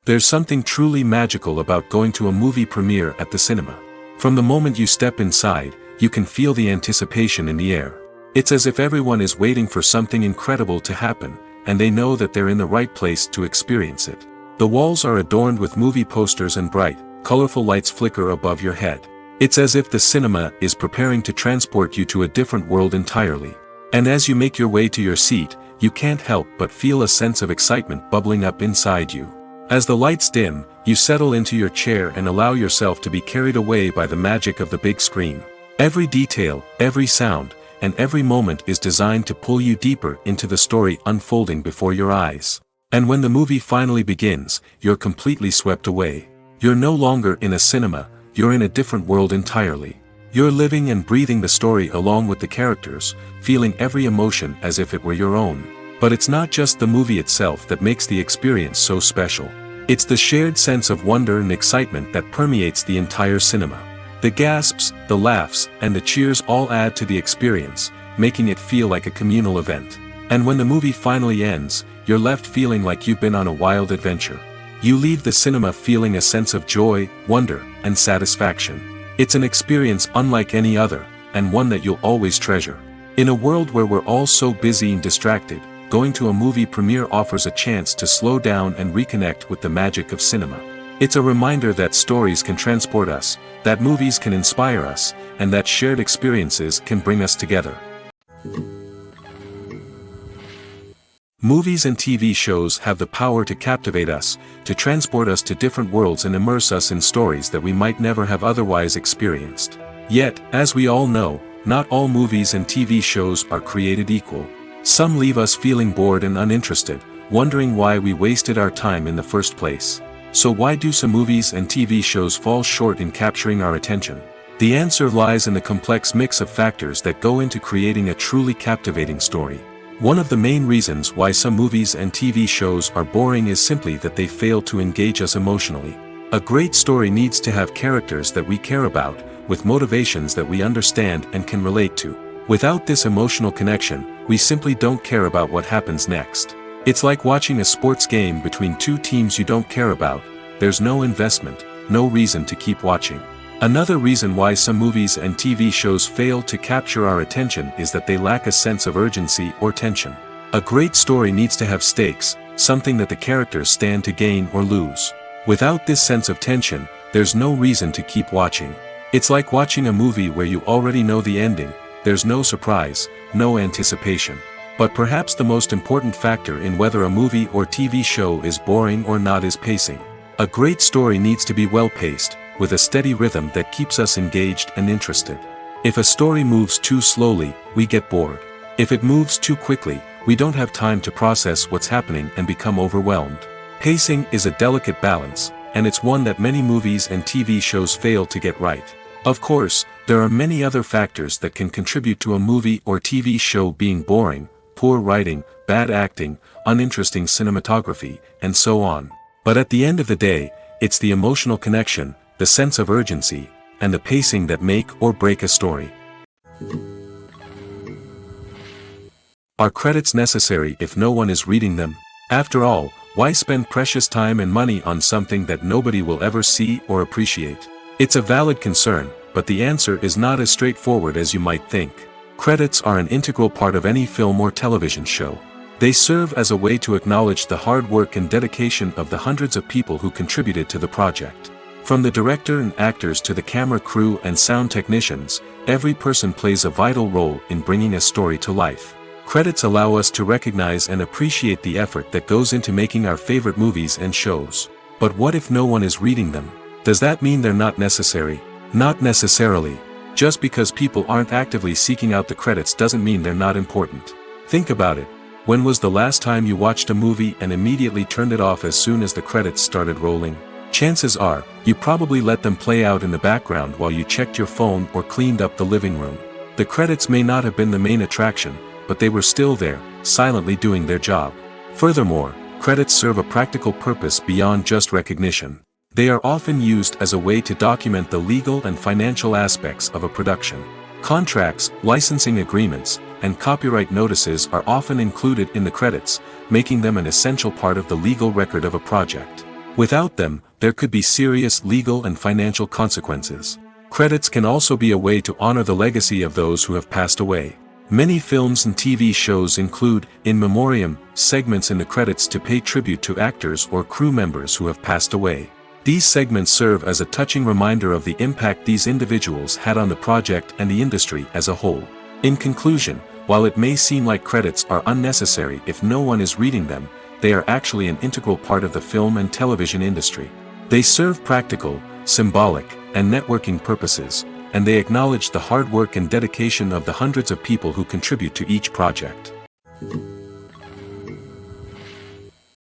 There's something truly magical about going to a movie premiere at the cinema. From the moment you step inside, you can feel the anticipation in the air. It's as if everyone is waiting for something incredible to happen, and they know that they're in the right place to experience it. The walls are adorned with movie posters and bright, colorful lights flicker above your head. It's as if the cinema is preparing to transport you to a different world entirely. And as you make your way to your seat, you can't help but feel a sense of excitement bubbling up inside you. As the lights dim, you settle into your chair and allow yourself to be carried away by the magic of the big screen. Every detail, every sound, and every moment is designed to pull you deeper into the story unfolding before your eyes. And when the movie finally begins, you're completely swept away. You're no longer in a cinema, you're in a different world entirely. You're living and breathing the story along with the characters, feeling every emotion as if it were your own. But it's not just the movie itself that makes the experience so special. It's the shared sense of wonder and excitement that permeates the entire cinema. The gasps, the laughs, and the cheers all add to the experience, making it feel like a communal event. And when the movie finally ends, you're left feeling like you've been on a wild adventure. You leave the cinema feeling a sense of joy, wonder, and satisfaction. It's an experience unlike any other, and one that you'll always treasure. In a world where we're all so busy and distracted, going to a movie premiere offers a chance to slow down and reconnect with the magic of cinema. It's a reminder that stories can transport us, that movies can inspire us, and that shared experiences can bring us together. Movies and TV shows have the power to captivate us, to transport us to different worlds and immerse us in stories that we might never have otherwise experienced. Yet, as we all know, not all movies and TV shows are created equal. Some leave us feeling bored and uninterested, wondering why we wasted our time in the first place. So why do some movies and TV shows fall short in capturing our attention? The answer lies in the complex mix of factors that go into creating a truly captivating story. One of the main reasons why some movies and TV shows are boring is simply that they fail to engage us emotionally. A great story needs to have characters that we care about, with motivations that we understand and can relate to. Without this emotional connection, we simply don't care about what happens next. It's like watching a sports game between two teams you don't care about. There's no investment, no reason to keep watching. Another reason why some movies and TV shows fail to capture our attention is that they lack a sense of urgency or tension. A great story needs to have stakes, something that the characters stand to gain or lose. Without this sense of tension, there's no reason to keep watching. It's like watching a movie where you already know the ending, there's no surprise, no anticipation. But perhaps the most important factor in whether a movie or TV show is boring or not is pacing. A great story needs to be well-paced, with a steady rhythm that keeps us engaged and interested. If a story moves too slowly, we get bored. If it moves too quickly, we don't have time to process what's happening and become overwhelmed. Pacing is a delicate balance, and it's one that many movies and TV shows fail to get right. Of course, there are many other factors that can contribute to a movie or TV show being boring: poor writing, bad acting, uninteresting cinematography, and so on. But at the end of the day, it's the emotional connection, the sense of urgency, and the pacing that make or break a story. Are credits necessary if no one is reading them? After all, why spend precious time and money on something that nobody will ever see or appreciate? It's a valid concern, but the answer is not as straightforward as you might think. Credits are an integral part of any film or television show. They serve as a way to acknowledge the hard work and dedication of the hundreds of people who contributed to the project. From the director and actors to the camera crew and sound technicians, every person plays a vital role in bringing a story to life. Credits allow us to recognize and appreciate the effort that goes into making our favorite movies and shows. But what if no one is reading them? Does that mean they're not necessary? Not necessarily. Just because people aren't actively seeking out the credits doesn't mean they're not important. Think about it. When was the last time you watched a movie and immediately turned it off as soon as the credits started rolling? Chances are, you probably let them play out in the background while you checked your phone or cleaned up the living room. The credits may not have been the main attraction, but they were still there, silently doing their job. Furthermore, credits serve a practical purpose beyond just recognition. They are often used as a way to document the legal and financial aspects of a production. Contracts, licensing agreements, and copyright notices are often included in the credits, making them an essential part of the legal record of a project. Without them, there could be serious legal and financial consequences. Credits can also be a way to honor the legacy of those who have passed away. Many films and TV shows include, in memoriam, segments in the credits to pay tribute to actors or crew members who have passed away. These segments serve as a touching reminder of the impact these individuals had on the project and the industry as a whole. In conclusion, while it may seem like credits are unnecessary if no one is reading them, they are actually an integral part of the film and television industry. They serve practical, symbolic, and networking purposes, and they acknowledge the hard work and dedication of the hundreds of people who contribute to each project.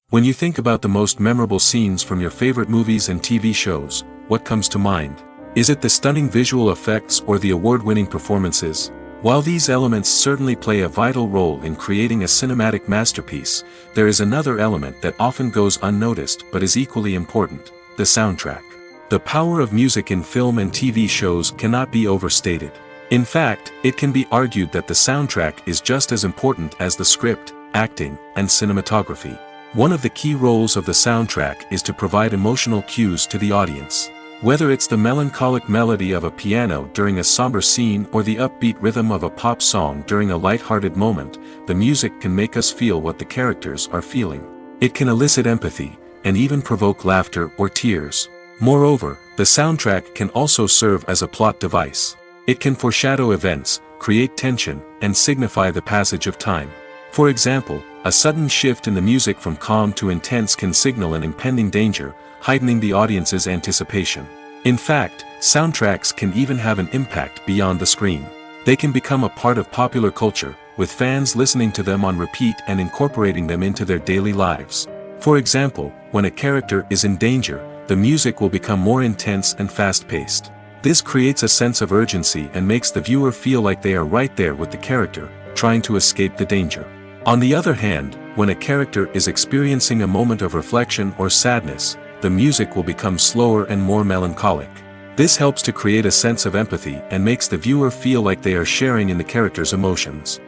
When you think about the most memorable scenes from your favorite movies and TV shows, what comes to mind? Is it the stunning visual effects or the award-winning performances? While these elements certainly play a vital role in creating a cinematic masterpiece, there is another element that often goes unnoticed but is equally important: the soundtrack. The power of music in film and TV shows cannot be overstated. In fact, it can be argued that the soundtrack is just as important as the script, acting, and cinematography. One of the key roles of the soundtrack is to provide emotional cues to the audience. Whether it's the melancholic melody of a piano during a somber scene or the upbeat rhythm of a pop song during a light-hearted moment, the music can make us feel what the characters are feeling. It can elicit empathy, and even provoke laughter or tears. Moreover, the soundtrack can also serve as a plot device. It can foreshadow events, create tension, and signify the passage of time. For example, a sudden shift in the music from calm to intense can signal an impending danger, heightening the audience's anticipation. In fact, soundtracks can even have an impact beyond the screen. They can become a part of popular culture, with fans listening to them on repeat and incorporating them into their daily lives. For example, when a character is in danger, the music will become more intense and fast-paced. This creates a sense of urgency and makes the viewer feel like they are right there with the character, trying to escape the danger. On the other hand, when a character is experiencing a moment of reflection or sadness, the music will become slower and more melancholic. This helps to create a sense of empathy and makes the viewer feel like they are sharing in the character's emotions.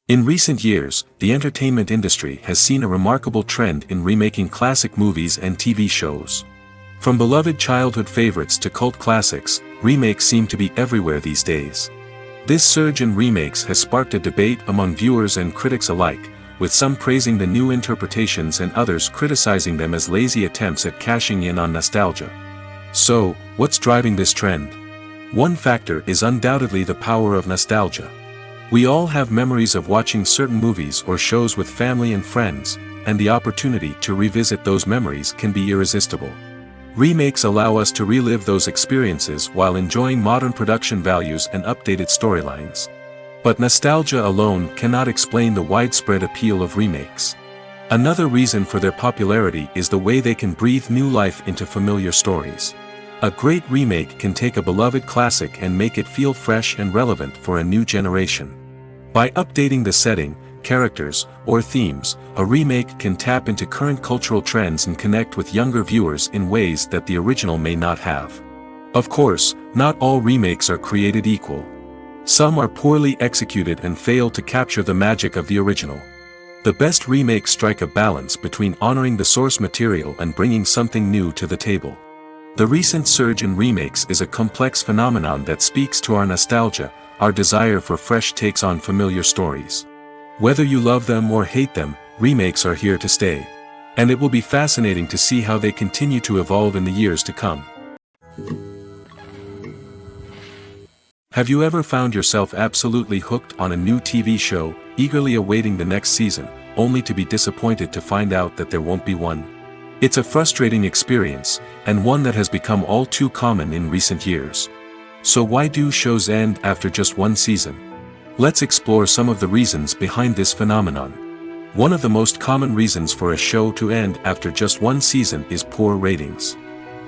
In recent years, the entertainment industry has seen a remarkable trend in remaking classic movies and TV shows. From beloved childhood favorites to cult classics, remakes seem to be everywhere these days. This surge in remakes has sparked a debate among viewers and critics alike, with some praising the new interpretations and others criticizing them as lazy attempts at cashing in on nostalgia. So, what's driving this trend? One factor is undoubtedly the power of nostalgia. We all have memories of watching certain movies or shows with family and friends, and the opportunity to revisit those memories can be irresistible. Remakes allow us to relive those experiences while enjoying modern production values and updated storylines. But nostalgia alone cannot explain the widespread appeal of remakes. Another reason for their popularity is the way they can breathe new life into familiar stories. A great remake can take a beloved classic and make it feel fresh and relevant for a new generation. By updating the setting, characters, or themes, a remake can tap into current cultural trends and connect with younger viewers in ways that the original may not have. Of course, not all remakes are created equal. Some are poorly executed and fail to capture the magic of the original. The best remakes strike a balance between honoring the source material and bringing something new to the table. The recent surge in remakes is a complex phenomenon that speaks to our nostalgia, our desire for fresh takes on familiar stories. Whether you love them or hate them, remakes are here to stay. And it will be fascinating to see how they continue to evolve in the years to come. Have you ever found yourself absolutely hooked on a new TV show, eagerly awaiting the next season, only to be disappointed to find out that there won't be one? It's a frustrating experience, and one that has become all too common in recent years. So why do shows end after just one season? Let's explore some of the reasons behind this phenomenon. One of the most common reasons for a show to end after just one season is poor ratings.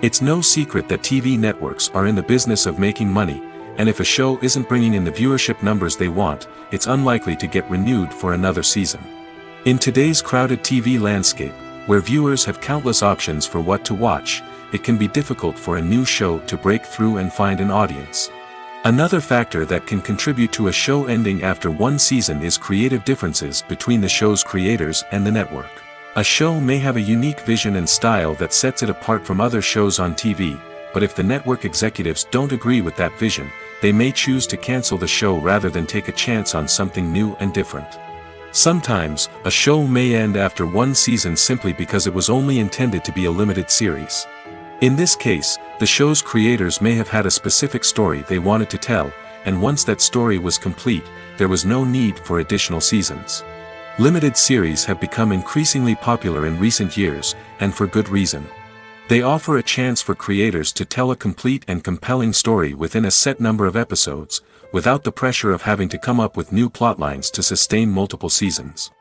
It's no secret that TV networks are in the business of making money, and if a show isn't bringing in the viewership numbers they want, it's unlikely to get renewed for another season. In today's crowded TV landscape, where viewers have countless options for what to watch, it can be difficult for a new show to break through and find an audience. Another factor that can contribute to a show ending after one season is creative differences between the show's creators and the network. A show may have a unique vision and style that sets it apart from other shows on TV, but if the network executives don't agree with that vision, they may choose to cancel the show rather than take a chance on something new and different. Sometimes, a show may end after one season simply because it was only intended to be a limited series. In this case, the show's creators may have had a specific story they wanted to tell, and once that story was complete, there was no need for additional seasons. Limited series have become increasingly popular in recent years, and for good reason. They offer a chance for creators to tell a complete and compelling story within a set number of episodes, without the pressure of having to come up with new plotlines to sustain multiple seasons.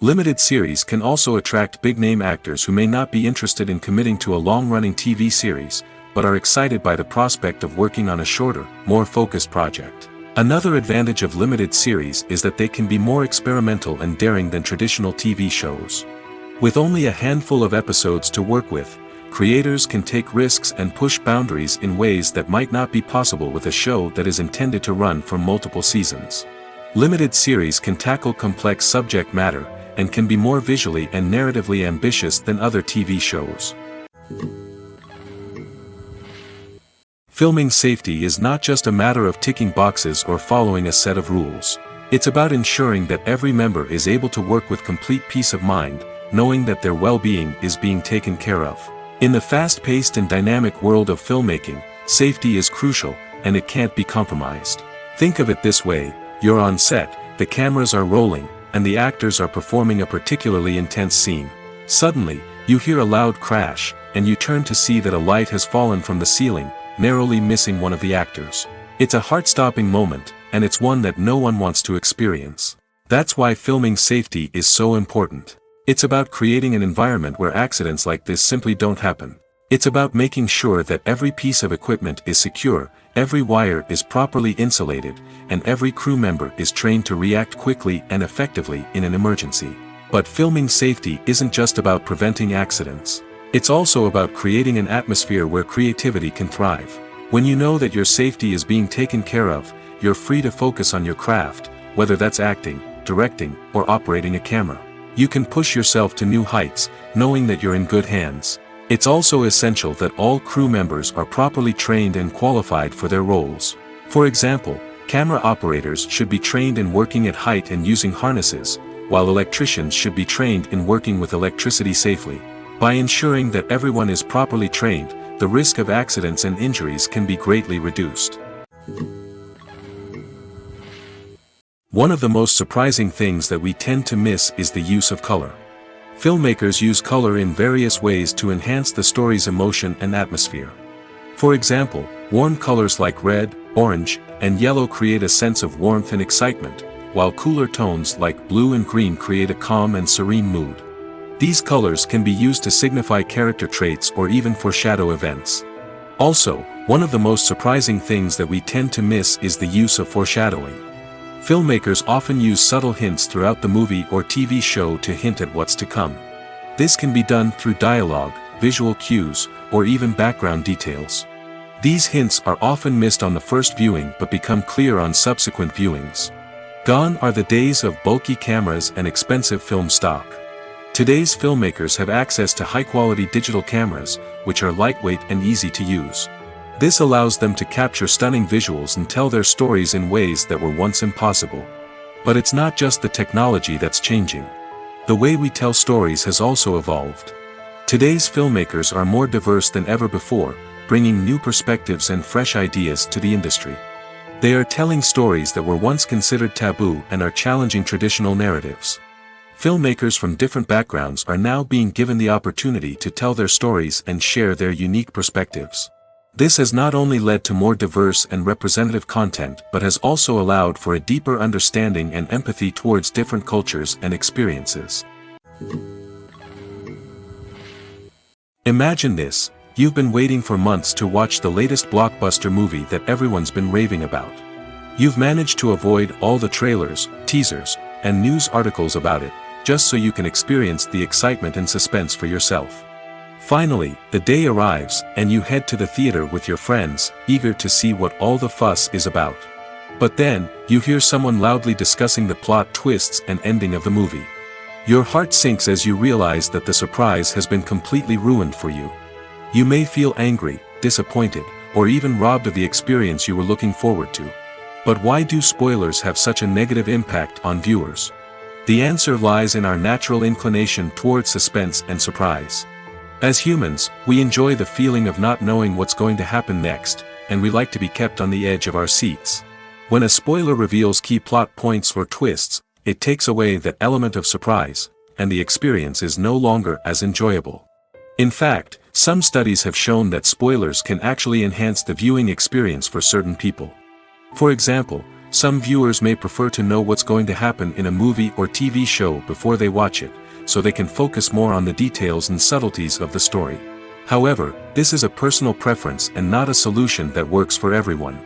Limited series can also attract big-name actors who may not be interested in committing to a long-running TV series, but are excited by the prospect of working on a shorter, more focused project. Another advantage of limited series is that they can be more experimental and daring than traditional TV shows. With only a handful of episodes to work with, creators can take risks and push boundaries in ways that might not be possible with a show that is intended to run for multiple seasons. Limited series can tackle complex subject matter, and can be more visually and narratively ambitious than other TV shows. Filming safety is not just a matter of ticking boxes or following a set of rules. It's about ensuring that every member is able to work with complete peace of mind, knowing that their well-being is being taken care of. In the fast-paced and dynamic world of filmmaking, safety is crucial, and it can't be compromised. Think of it this way: you're on set, the cameras are rolling, and the actors are performing a particularly intense scene. Suddenly, you hear a loud crash, and you turn to see that a light has fallen from the ceiling, narrowly missing one of the actors. It's a heart-stopping moment, and it's one that no one wants to experience. That's why filming safety is so important. It's about creating an environment where accidents like this simply don't happen. It's about making sure that every piece of equipment is secure, every wire is properly insulated, and every crew member is trained to react quickly and effectively in an emergency. But filming safety isn't just about preventing accidents. It's also about creating an atmosphere where creativity can thrive. When you know that your safety is being taken care of, you're free to focus on your craft, whether that's acting, directing, or operating a camera. You can push yourself to new heights, knowing that you're in good hands. It's also essential that all crew members are properly trained and qualified for their roles. For example, camera operators should be trained in working at height and using harnesses, while electricians should be trained in working with electricity safely. By ensuring that everyone is properly trained, the risk of accidents and injuries can be greatly reduced. One of the most surprising things that we tend to miss is the use of color. Filmmakers use color in various ways to enhance the story's emotion and atmosphere. For example, warm colors like red, orange, and yellow create a sense of warmth and excitement, while cooler tones like blue and green create a calm and serene mood. These colors can be used to signify character traits or even foreshadow events. Also, one of the most surprising things that we tend to miss is the use of foreshadowing. Filmmakers often use subtle hints throughout the movie or TV show to hint at what's to come. This can be done through dialogue, visual cues, or even background details. These hints are often missed on the first viewing but become clear on subsequent viewings. Gone are the days of bulky cameras and expensive film stock. Today's filmmakers have access to high-quality digital cameras, which are lightweight and easy to use. This allows them to capture stunning visuals and tell their stories in ways that were once impossible. But it's not just the technology that's changing. The way we tell stories has also evolved. Today's filmmakers are more diverse than ever before, bringing new perspectives and fresh ideas to the industry. They are telling stories that were once considered taboo and are challenging traditional narratives. Filmmakers from different backgrounds are now being given the opportunity to tell their stories and share their unique perspectives. This has not only led to more diverse and representative content but has also allowed for a deeper understanding and empathy towards different cultures and experiences. Imagine this: you've been waiting for months to watch the latest blockbuster movie that everyone's been raving about. You've managed to avoid all the trailers, teasers, and news articles about it, just so you can experience the excitement and suspense for yourself. Finally, the day arrives, and you head to the theater with your friends, eager to see what all the fuss is about. But then, you hear someone loudly discussing the plot twists and ending of the movie. Your heart sinks as you realize that the surprise has been completely ruined for you. You may feel angry, disappointed, or even robbed of the experience you were looking forward to. But why do spoilers have such a negative impact on viewers? The answer lies in our natural inclination towards suspense and surprise. As humans, we enjoy the feeling of not knowing what's going to happen next, and we like to be kept on the edge of our seats. When a spoiler reveals key plot points or twists, it takes away that element of surprise, and the experience is no longer as enjoyable. In fact, some studies have shown that spoilers can actually enhance the viewing experience for certain people. For example, some viewers may prefer to know what's going to happen in a movie or TV show before they watch it, so they can focus more on the details and subtleties of the story. However, this is a personal preference and not a solution that works for everyone.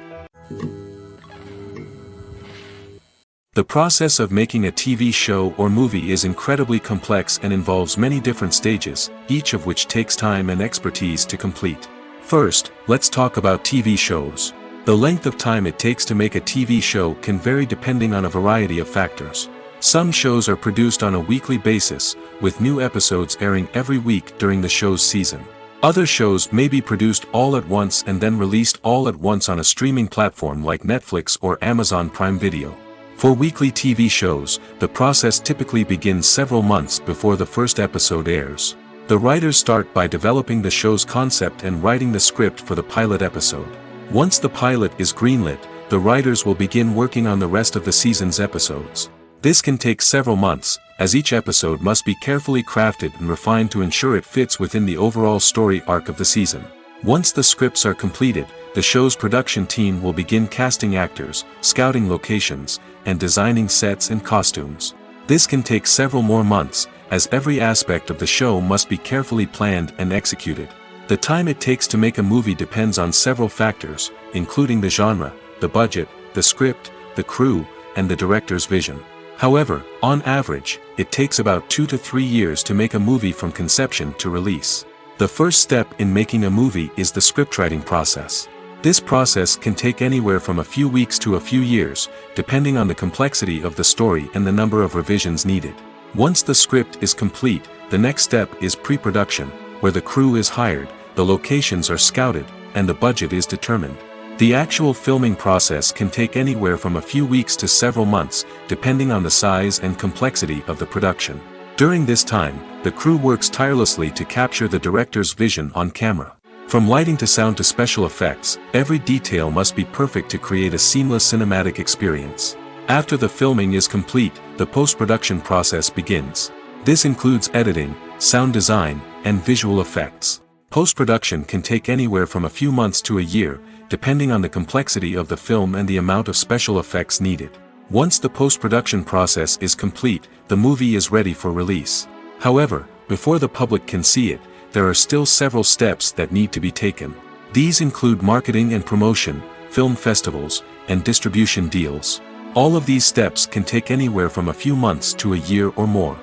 The process of making a TV show or movie is incredibly complex and involves many different stages, each of which takes time and expertise to complete. First, let's talk about TV shows. The length of time it takes to make a TV show can vary depending on a variety of factors. Some shows are produced on a weekly basis, with new episodes airing every week during the show's season. Other shows may be produced all at once and then released all at once on a streaming platform like Netflix or Amazon Prime Video. For weekly TV shows, the process typically begins several months before the first episode airs. The writers start by developing the show's concept and writing the script for the pilot episode. Once the pilot is greenlit, the writers will begin working on the rest of the season's episodes. This can take several months, as each episode must be carefully crafted and refined to ensure it fits within the overall story arc of the season. Once the scripts are completed, the show's production team will begin casting actors, scouting locations, and designing sets and costumes. This can take several more months, as every aspect of the show must be carefully planned and executed. The time it takes to make a movie depends on several factors, including the genre, the budget, the script, the crew, and the director's vision. However, on average, it takes about 2 to 3 years to make a movie from conception to release. The first step in making a movie is the scriptwriting process. This process can take anywhere from a few weeks to a few years, depending on the complexity of the story and the number of revisions needed. Once the script is complete, the next step is pre-production, where the crew is hired, the locations are scouted, and the budget is determined. The actual filming process can take anywhere from a few weeks to several months, depending on the size and complexity of the production. During this time, the crew works tirelessly to capture the director's vision on camera. From lighting to sound to special effects, every detail must be perfect to create a seamless cinematic experience. After the filming is complete, the post-production process begins. This includes editing, sound design, and visual effects. Post-production can take anywhere from a few months to a year, depending on the complexity of the film and the amount of special effects needed. Once the post-production process is complete, the movie is ready for release. However, before the public can see it, there are still several steps that need to be taken. These include marketing and promotion, film festivals, and distribution deals. All of these steps can take anywhere from a few months to a year or more.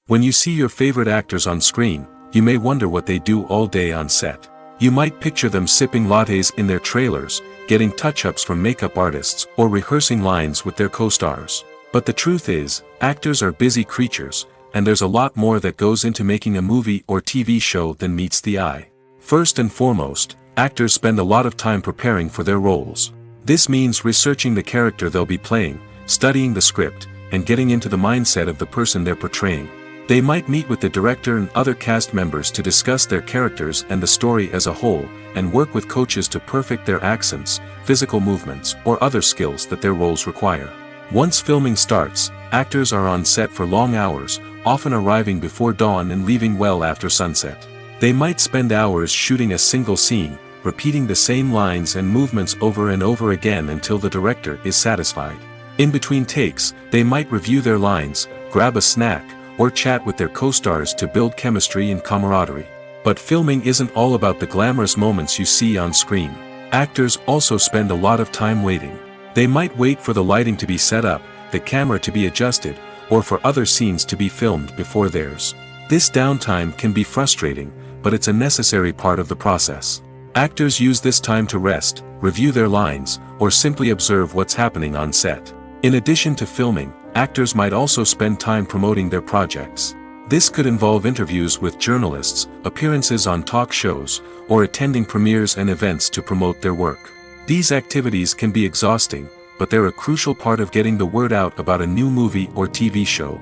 When you see your favorite actors on screen, you may wonder what they do all day on set. You might picture them sipping lattes in their trailers, getting touch-ups from makeup artists, or rehearsing lines with their co-stars. But the truth is, actors are busy creatures, and there's a lot more that goes into making a movie or TV show than meets the eye. First and foremost, actors spend a lot of time preparing for their roles. This means researching the character they'll be playing, studying the script, and getting into the mindset of the person they're portraying. They might meet with the director and other cast members to discuss their characters and the story as a whole, and work with coaches to perfect their accents, physical movements, or other skills that their roles require. Once filming starts, actors are on set for long hours, often arriving before dawn and leaving well after sunset. They might spend hours shooting a single scene, repeating the same lines and movements over and over again until the director is satisfied. In between takes, they might review their lines, grab a snack, or chat with their co-stars to build chemistry and camaraderie. But filming isn't all about the glamorous moments you see on screen. Actors also spend a lot of time waiting. They might wait for the lighting to be set up, the camera to be adjusted, or for other scenes to be filmed before theirs. This downtime can be frustrating, but it's a necessary part of the process. Actors use this time to rest, review their lines, or simply observe what's happening on set. In addition to filming, actors might also spend time promoting their projects. This could involve interviews with journalists, appearances on talk shows, or attending premieres and events to promote their work. These activities can be exhausting, but they're a crucial part of getting the word out about a new movie or TV show.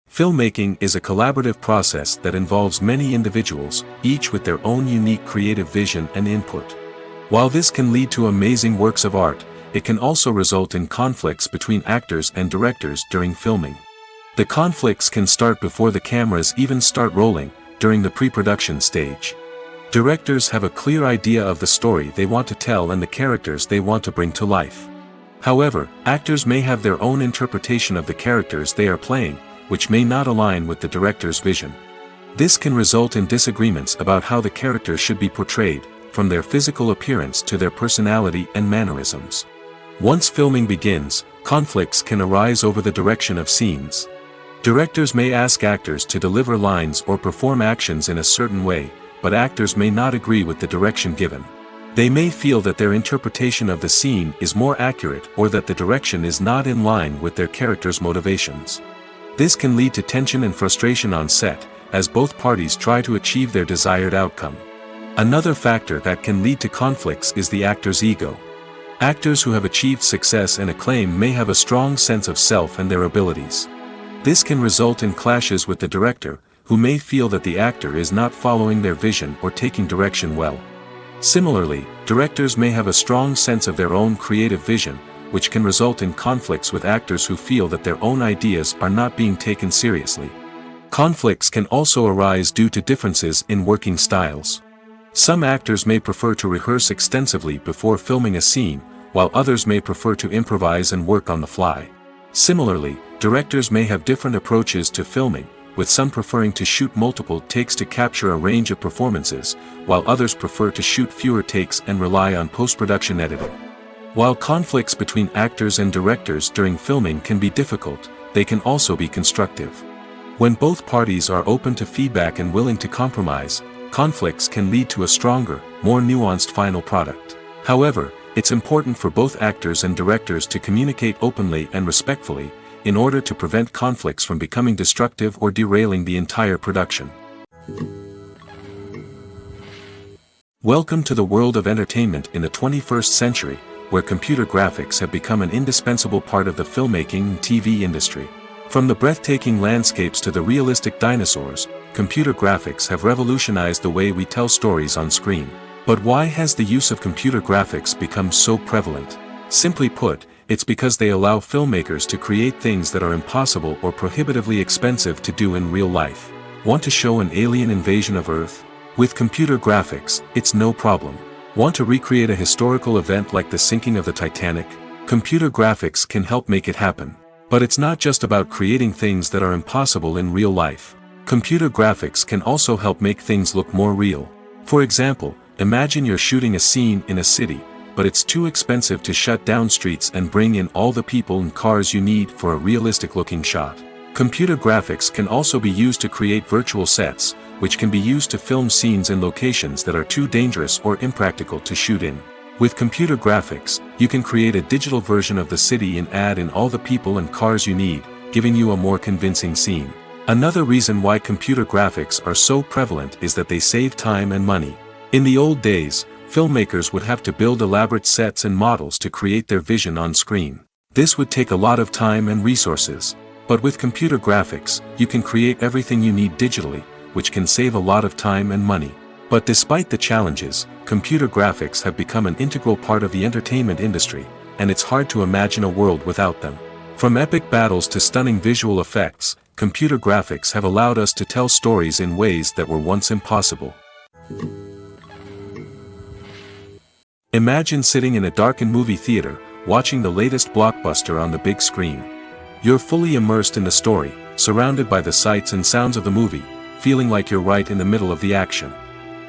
Filmmaking is a collaborative process that involves many individuals, each with their own unique creative vision and input. While this can lead to amazing works of art, it can also result in conflicts between actors and directors during filming. The conflicts can start before the cameras even start rolling, during the pre-production stage. Directors have a clear idea of the story they want to tell and the characters they want to bring to life. However, actors may have their own interpretation of the characters they are playing, which may not align with the director's vision. This can result in disagreements about how the characters should be portrayed, from their physical appearance to their personality and mannerisms. Once filming begins, conflicts can arise over the direction of scenes. Directors may ask actors to deliver lines or perform actions in a certain way, but actors may not agree with the direction given. They may feel that their interpretation of the scene is more accurate or that the direction is not in line with their character's motivations. This can lead to tension and frustration on set, as both parties try to achieve their desired outcome. Another factor that can lead to conflicts is the actor's ego. Actors who have achieved success and acclaim may have a strong sense of self and their abilities. This can result in clashes with the director, who may feel that the actor is not following their vision or taking direction well. Similarly, directors may have a strong sense of their own creative vision, which can result in conflicts with actors who feel that their own ideas are not being taken seriously. Conflicts can also arise due to differences in working styles. Some actors may prefer to rehearse extensively before filming a scene, while others may prefer to improvise and work on the fly. Similarly, directors may have different approaches to filming, with some preferring to shoot multiple takes to capture a range of performances, while others prefer to shoot fewer takes and rely on post-production editing. While conflicts between actors and directors during filming can be difficult, they can also be constructive. When both parties are open to feedback and willing to compromise, conflicts can lead to a stronger, more nuanced final product. However, it's important for both actors and directors to communicate openly and respectfully, in order to prevent conflicts from becoming destructive or derailing the entire production. Welcome to the world of entertainment in the 21st century, where computer graphics have become an indispensable part of the filmmaking and TV industry. From the breathtaking landscapes to the realistic dinosaurs, computer graphics have revolutionized the way we tell stories on screen. But why has the use of computer graphics become so prevalent? Simply put, it's because they allow filmmakers to create things that are impossible or prohibitively expensive to do in real life. Want to show an alien invasion of Earth? With computer graphics, it's no problem. Want to recreate a historical event like the sinking of the Titanic? Computer graphics can help make it happen. But it's not just about creating things that are impossible in real life. Computer graphics can also help make things look more real. For example, imagine you're shooting a scene in a city, but it's too expensive to shut down streets and bring in all the people and cars you need for a realistic-looking shot. Computer graphics can also be used to create virtual sets, which can be used to film scenes in locations that are too dangerous or impractical to shoot in. With computer graphics, you can create a digital version of the city and add in all the people and cars you need, giving you a more convincing scene. Another reason why computer graphics are so prevalent is that they save time and money. In the old days, filmmakers would have to build elaborate sets and models to create their vision on screen. This would take a lot of time and resources. But with computer graphics, you can create everything you need digitally, which can save a lot of time and money. But despite the challenges, computer graphics have become an integral part of the entertainment industry, and it's hard to imagine a world without them. From epic battles to stunning visual effects, computer graphics have allowed us to tell stories in ways that were once impossible. Imagine sitting in a darkened movie theater, watching the latest blockbuster on the big screen. You're fully immersed in the story, surrounded by the sights and sounds of the movie, feeling like you're right in the middle of the action.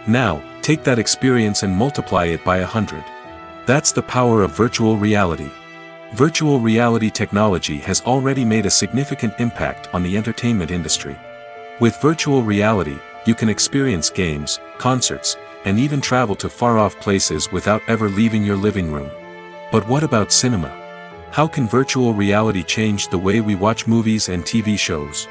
Now, take that experience and multiply it by 100. That's the power of virtual reality. Virtual reality technology has already made a significant impact on the entertainment industry. With virtual reality, you can experience games, concerts, and even travel to far-off places without ever leaving your living room. But what about cinema? How can virtual reality change the way we watch movies and TV shows?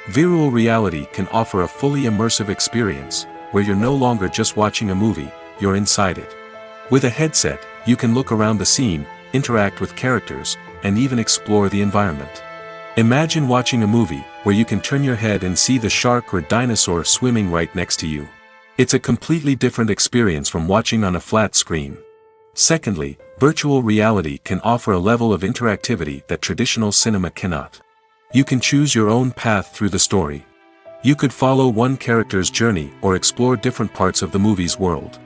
Virtual reality can offer a fully immersive experience, where you're no longer just watching a movie, you're inside it. With a headset, you can look around the scene, interact with characters, and even explore the environment. Imagine watching a movie, where you can turn your head and see the shark or dinosaur swimming right next to you. It's a completely different experience from watching on a flat screen. Secondly, virtual reality can offer a level of interactivity that traditional cinema cannot. You can choose your own path through the story. You could follow one character's journey or explore different parts of the movie's world.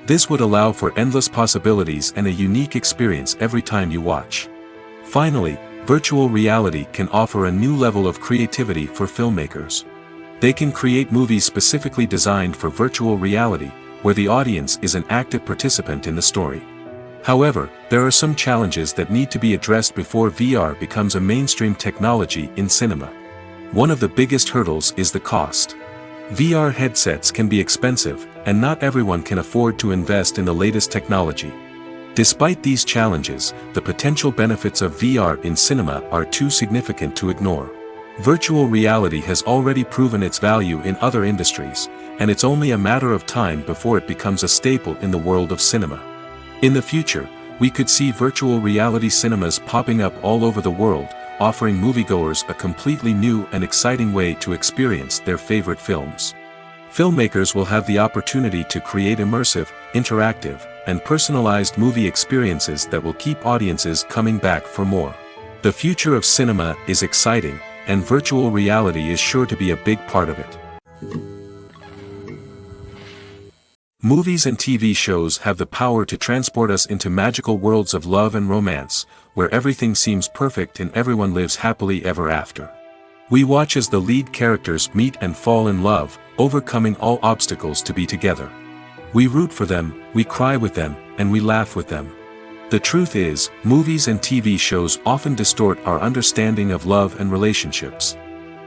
This would allow for endless possibilities and a unique experience every time you watch. Finally, virtual reality can offer a new level of creativity for filmmakers. They can create movies specifically designed for virtual reality, where the audience is an active participant in the story. However, there are some challenges that need to be addressed before VR becomes a mainstream technology in cinema. One of the biggest hurdles is the cost. VR headsets can be expensive, and not everyone can afford to invest in the latest technology. Despite these challenges, the potential benefits of VR in cinema are too significant to ignore. Virtual reality has already proven its value in other industries, and it's only a matter of time before it becomes a staple in the world of cinema. In the future, we could see virtual reality cinemas popping up all over the world, offering moviegoers a completely new and exciting way to experience their favorite films. Filmmakers will have the opportunity to create immersive, interactive, and personalized movie experiences that will keep audiences coming back for more. The future of cinema is exciting, and virtual reality is sure to be a big part of it. Movies and TV shows have the power to transport us into magical worlds of love and romance, where everything seems perfect and everyone lives happily ever after. We watch as the lead characters meet and fall in love, overcoming all obstacles to be together. We root for them, we cry with them, and we laugh with them. The truth is, movies and TV shows often distort our understanding of love and relationships.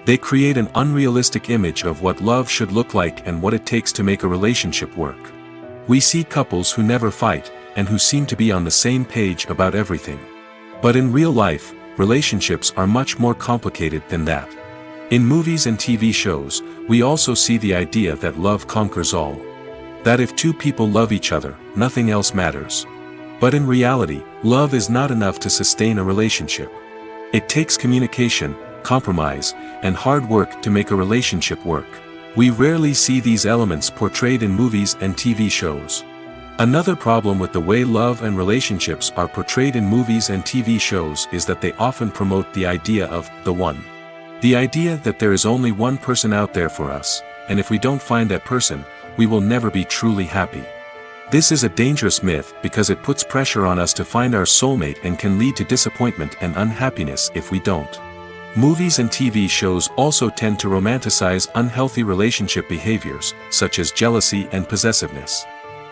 They create an unrealistic image of what love should look like and what it takes to make a relationship work. We see couples who never fight, and who seem to be on the same page about everything. But in real life, relationships are much more complicated than that. In movies and TV shows, we also see the idea that love conquers all. That if two people love each other, nothing else matters. But in reality, love is not enough to sustain a relationship. It takes communication, compromise, and hard work to make a relationship work. We rarely see these elements portrayed in movies and TV shows. Another problem with the way love and relationships are portrayed in movies and TV shows is that they often promote the idea of the one. The idea that there is only one person out there for us, and if we don't find that person, we will never be truly happy. This is a dangerous myth because it puts pressure on us to find our soulmate and can lead to disappointment and unhappiness if we don't. Movies and TV shows also tend to romanticize unhealthy relationship behaviors, such as jealousy and possessiveness.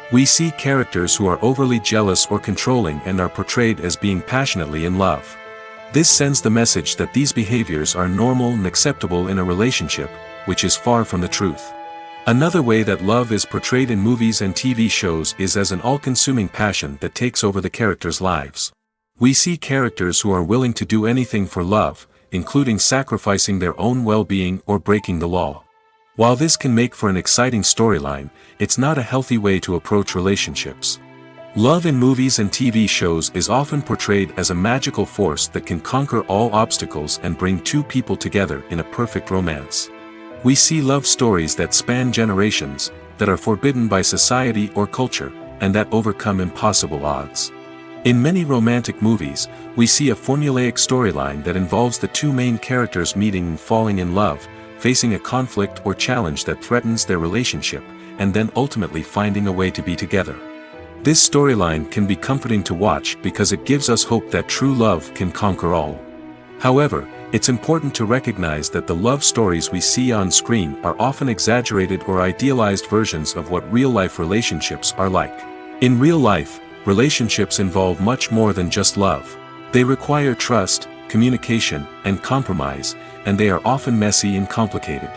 We see characters who are overly jealous or controlling and are portrayed as being passionately in love. This sends the message that these behaviors are normal and acceptable in a relationship, which is far from the truth. Another way that love is portrayed in movies and TV shows is as an all-consuming passion that takes over the characters' lives. We see characters who are willing to do anything for love, including sacrificing their own well-being or breaking the law. While this can make for an exciting storyline, it's not a healthy way to approach relationships. Love in movies and TV shows is often portrayed as a magical force that can conquer all obstacles and bring two people together in a perfect romance. We see love stories that span generations, that are forbidden by society or culture, and that overcome impossible odds. In many romantic movies, we see a formulaic storyline that involves the two main characters meeting and falling in love, facing a conflict or challenge that threatens their relationship, and then ultimately finding a way to be together. This storyline can be comforting to watch because it gives us hope that true love can conquer all. However, it's important to recognize that the love stories we see on screen are often exaggerated or idealized versions of what real-life relationships are like. In real life, relationships involve much more than just love. They require trust, communication, and compromise, and they are often messy and complicated.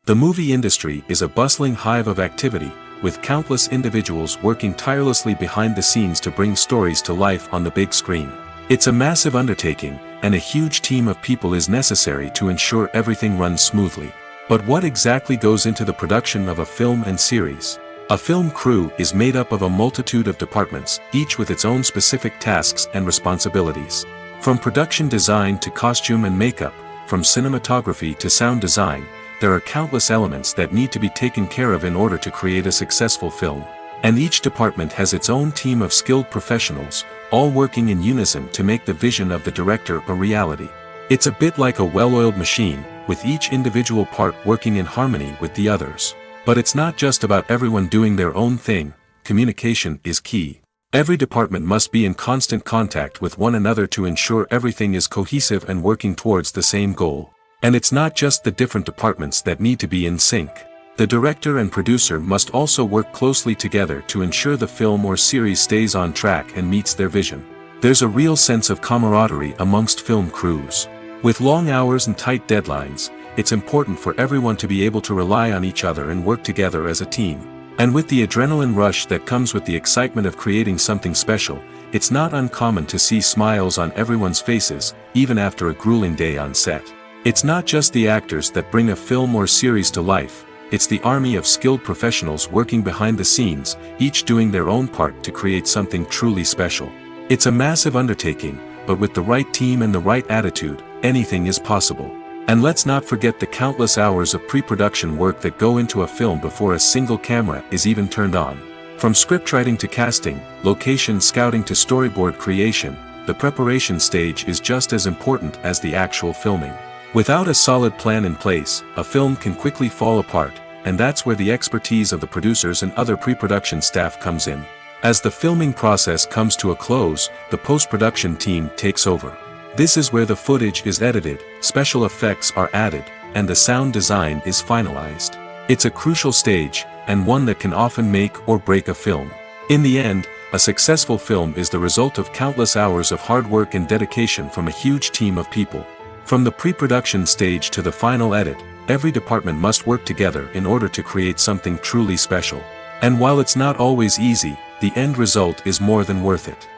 The movie industry is a bustling hive of activity, with countless individuals working tirelessly behind the scenes to bring stories to life on the big screen. It's a massive undertaking, and a huge team of people is necessary to ensure everything runs smoothly. But what exactly goes into the production of a film and series? A film crew is made up of a multitude of departments, each with its own specific tasks and responsibilities. From production design to costume and makeup, from cinematography to sound design, there are countless elements that need to be taken care of in order to create a successful film. And each department has its own team of skilled professionals, all working in unison to make the vision of the director a reality. It's a bit like a well-oiled machine, with each individual part working in harmony with the others. But it's not just about everyone doing their own thing. Communication is key. Every department must be in constant contact with one another to ensure everything is cohesive and working towards the same goal. And it's not just the different departments that need to be in sync. The director and producer must also work closely together to ensure the film or series stays on track and meets their vision. There's a real sense of camaraderie amongst film crews. With long hours and tight deadlines, it's important for everyone to be able to rely on each other and work together as a team. And with the adrenaline rush that comes with the excitement of creating something special, it's not uncommon to see smiles on everyone's faces, even after a grueling day on set. It's not just the actors that bring a film or series to life, it's the army of skilled professionals working behind the scenes, each doing their own part to create something truly special. It's a massive undertaking, but with the right team and the right attitude, anything is possible. And let's not forget the countless hours of pre-production work that go into a film before a single camera is even turned on. From scriptwriting to casting, location scouting to storyboard creation, the preparation stage is just as important as the actual filming. Without a solid plan in place, a film can quickly fall apart, and that's where the expertise of the producers and other pre-production staff comes in. As the filming process comes to a close, the post-production team takes over. This is where the footage is edited, special effects are added, and the sound design is finalized. It's a crucial stage, and one that can often make or break a film. In the end, a successful film is the result of countless hours of hard work and dedication from a huge team of people. From the pre-production stage to the final edit, every department must work together in order to create something truly special. And while it's not always easy, the end result is more than worth it.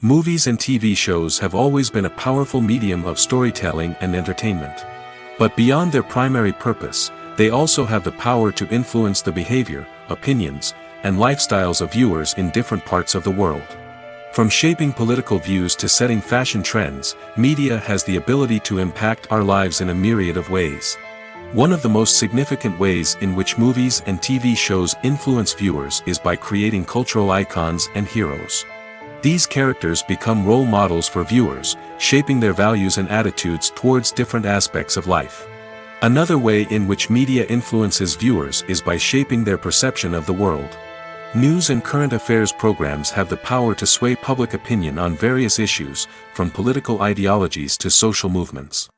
Movies and TV shows have always been a powerful medium of storytelling and entertainment. But beyond their primary purpose, they also have the power to influence the behavior, opinions, and lifestyles of viewers in different parts of the world. From shaping political views to setting fashion trends, media has the ability to impact our lives in a myriad of ways. One of the most significant ways in which movies and TV shows influence viewers is by creating cultural icons and heroes. These characters become role models for viewers, shaping their values and attitudes towards different aspects of life. Another way in which media influences viewers is by shaping their perception of the world. News and current affairs programs have the power to sway public opinion on various issues, from political ideologies to social movements.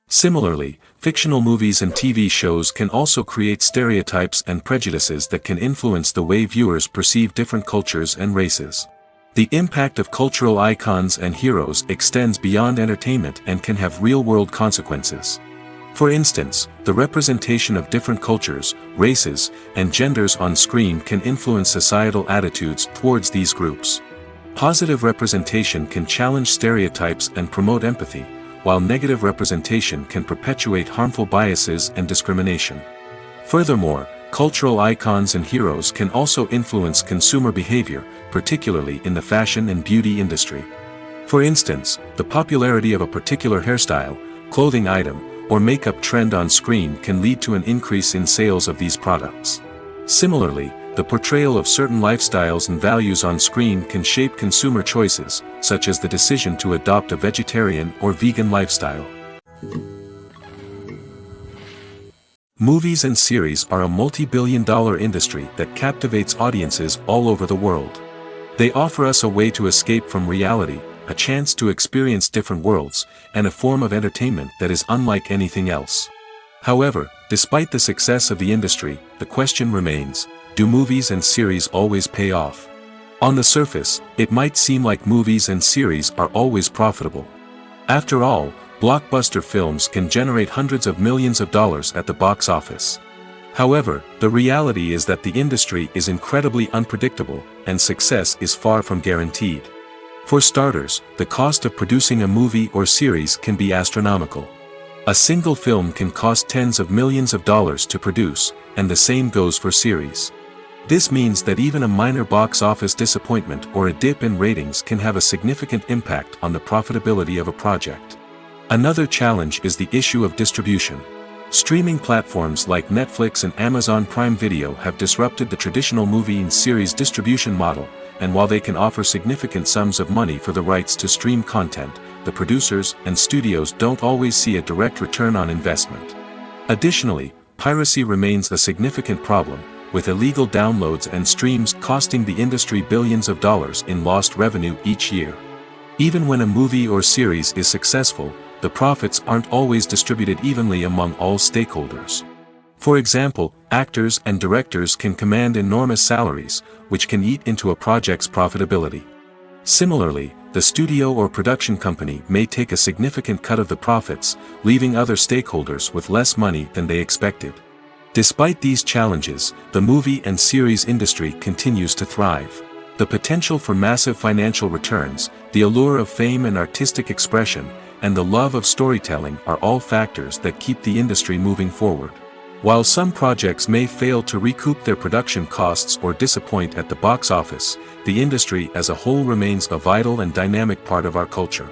Similarly, fictional movies and TV shows can also create stereotypes and prejudices that can influence the way viewers perceive different cultures and races. The impact of cultural icons and heroes extends beyond entertainment and can have real-world consequences. For instance, the representation of different cultures, races, and genders on screen can influence societal attitudes towards these groups. Positive representation can challenge stereotypes and promote empathy, while negative representation can perpetuate harmful biases and discrimination. Furthermore, cultural icons and heroes can also influence consumer behavior, particularly in the fashion and beauty industry. For instance, the popularity of a particular hairstyle, clothing item, or makeup trend on screen can lead to an increase in sales of these products. Similarly, the portrayal of certain lifestyles and values on screen can shape consumer choices, such as the decision to adopt a vegetarian or vegan lifestyle. Movies and series are a multi-billion-dollar industry that captivates audiences all over the world. They offer us a way to escape from reality, a chance to experience different worlds, and a form of entertainment that is unlike anything else. However, despite the success of the industry, the question remains, do movies and series always pay off? On the surface, it might seem like movies and series are always profitable. After all, blockbuster films can generate hundreds of millions of dollars at the box office. However, the reality is that the industry is incredibly unpredictable, and success is far from guaranteed. For starters, the cost of producing a movie or series can be astronomical. A single film can cost tens of millions of dollars to produce, and the same goes for series. This means that even a minor box office disappointment or a dip in ratings can have a significant impact on the profitability of a project. Another challenge is the issue of distribution. Streaming platforms like Netflix and Amazon Prime Video have disrupted the traditional movie and series distribution model, and while they can offer significant sums of money for the rights to stream content, the producers and studios don't always see a direct return on investment. Additionally, piracy remains a significant problem, with illegal downloads and streams costing the industry billions of dollars in lost revenue each year. Even when a movie or series is successful, the profits aren't always distributed evenly among all stakeholders. For example, actors and directors can command enormous salaries, which can eat into a project's profitability. Similarly, the studio or production company may take a significant cut of the profits, leaving other stakeholders with less money than they expected. Despite these challenges, the movie and series industry continues to thrive. The potential for massive financial returns, the allure of fame and artistic expression, and the love of storytelling are all factors that keep the industry moving forward. While some projects may fail to recoup their production costs or disappoint at the box office, the industry as a whole remains a vital and dynamic part of our culture.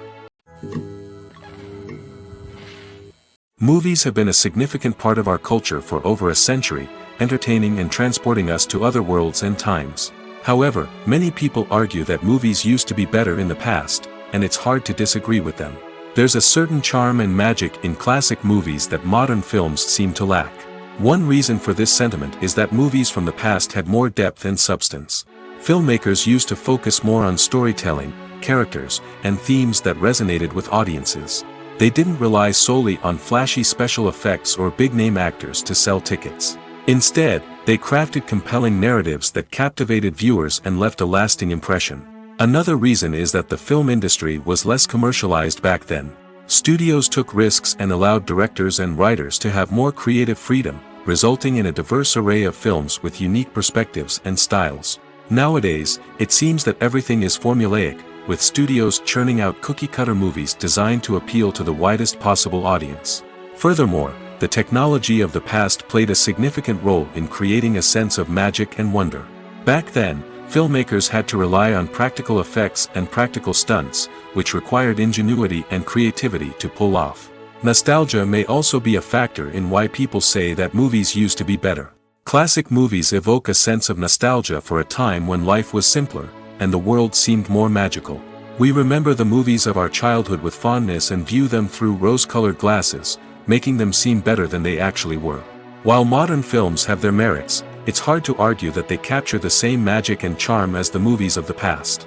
Movies have been a significant part of our culture for over a century, entertaining and transporting us to other worlds and times. However, many people argue that movies used to be better in the past, and it's hard to disagree with them. There's a certain charm and magic in classic movies that modern films seem to lack. One reason for this sentiment is that movies from the past had more depth and substance. Filmmakers used to focus more on storytelling, characters, and themes that resonated with audiences. They didn't rely solely on flashy special effects or big-name actors to sell tickets. Instead, they crafted compelling narratives that captivated viewers and left a lasting impression. Another reason is that the film industry was less commercialized back then. Studios took risks and allowed directors and writers to have more creative freedom, resulting in a diverse array of films with unique perspectives and styles. Nowadays, it seems that everything is formulaic, with studios churning out cookie-cutter movies designed to appeal to the widest possible audience. Furthermore, the technology of the past played a significant role in creating a sense of magic and wonder. Back then, filmmakers had to rely on practical effects and practical stunts, which required ingenuity and creativity to pull off. Nostalgia may also be a factor in why people say that movies used to be better. Classic movies evoke a sense of nostalgia for a time when life was simpler, and the world seemed more magical. We remember the movies of our childhood with fondness and view them through rose-colored glasses, making them seem better than they actually were. While modern films have their merits, it's hard to argue that they capture the same magic and charm as the movies of the past.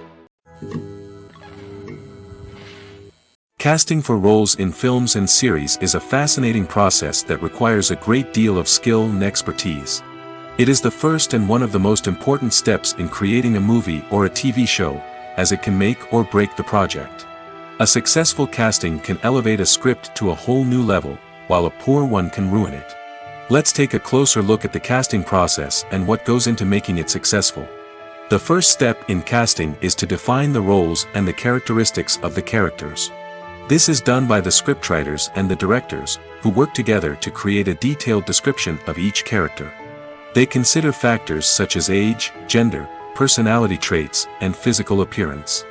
Casting for roles in films and series is a fascinating process that requires a great deal of skill and expertise. It is the first and one of the most important steps in creating a movie or a TV show, as it can make or break the project. A successful casting can elevate a script to a whole new level, while a poor one can ruin it. Let's take a closer look at the casting process and what goes into making it successful. The first step in casting is to define the roles and the characteristics of the characters. This is done by the scriptwriters and the directors, who work together to create a detailed description of each character. They consider factors such as age, gender, personality traits, and physical appearance.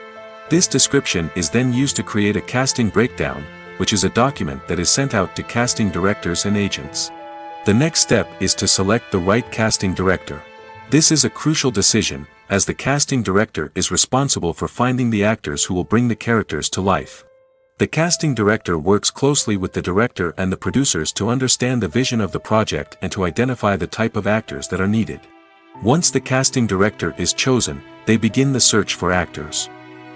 This description is then used to create a casting breakdown, which is a document that is sent out to casting directors and agents. The next step is to select the right casting director. This is a crucial decision, as the casting director is responsible for finding the actors who will bring the characters to life. The casting director works closely with the director and the producers to understand the vision of the project and to identify the type of actors that are needed. Once the casting director is chosen, they begin the search for actors.